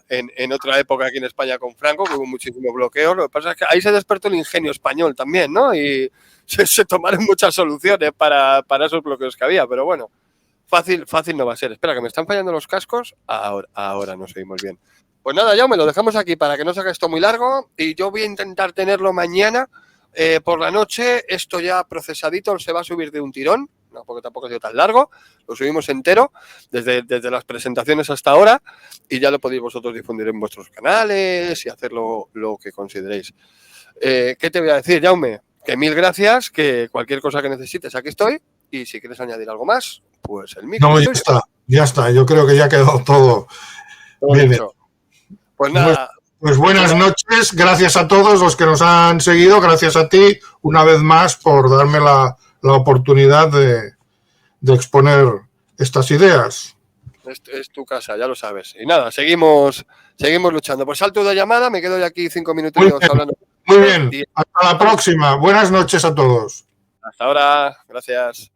en otra época aquí en España con Franco, que hubo muchísimos bloqueos. Lo que pasa es que ahí se despertó el ingenio español también, ¿no? Y se tomaron muchas soluciones para esos bloqueos que había, pero bueno. Fácil no va a ser. Espera, que me están fallando los cascos. Ahora nos oímos bien. Pues nada, ya me lo dejamos aquí para que no se haga esto muy largo. Y yo voy a intentar tenerlo mañana por la noche. Esto ya procesadito se va a subir de un tirón. No, porque tampoco ha sido tan largo. Lo subimos entero desde las presentaciones hasta ahora. Y ya lo podéis vosotros difundir en vuestros canales y hacer lo que consideréis. ¿Qué te voy a decir, Jaume? Que 1000 gracias. Que cualquier cosa que necesites, aquí estoy. Y si quieres añadir algo más, pues el micro. No, ya está. Yo creo que ya ha quedado todo bien. Pues nada. Pues buenas noches. Gracias a todos los que nos han seguido. Gracias a ti, una vez más, por darme la oportunidad de exponer estas ideas. Es tu casa, ya lo sabes. Y nada, seguimos luchando. Pues salto de llamada, me quedo aquí 5 minutos hablando. Muy bien. Hasta la próxima. Buenas noches a todos. Hasta ahora. Gracias.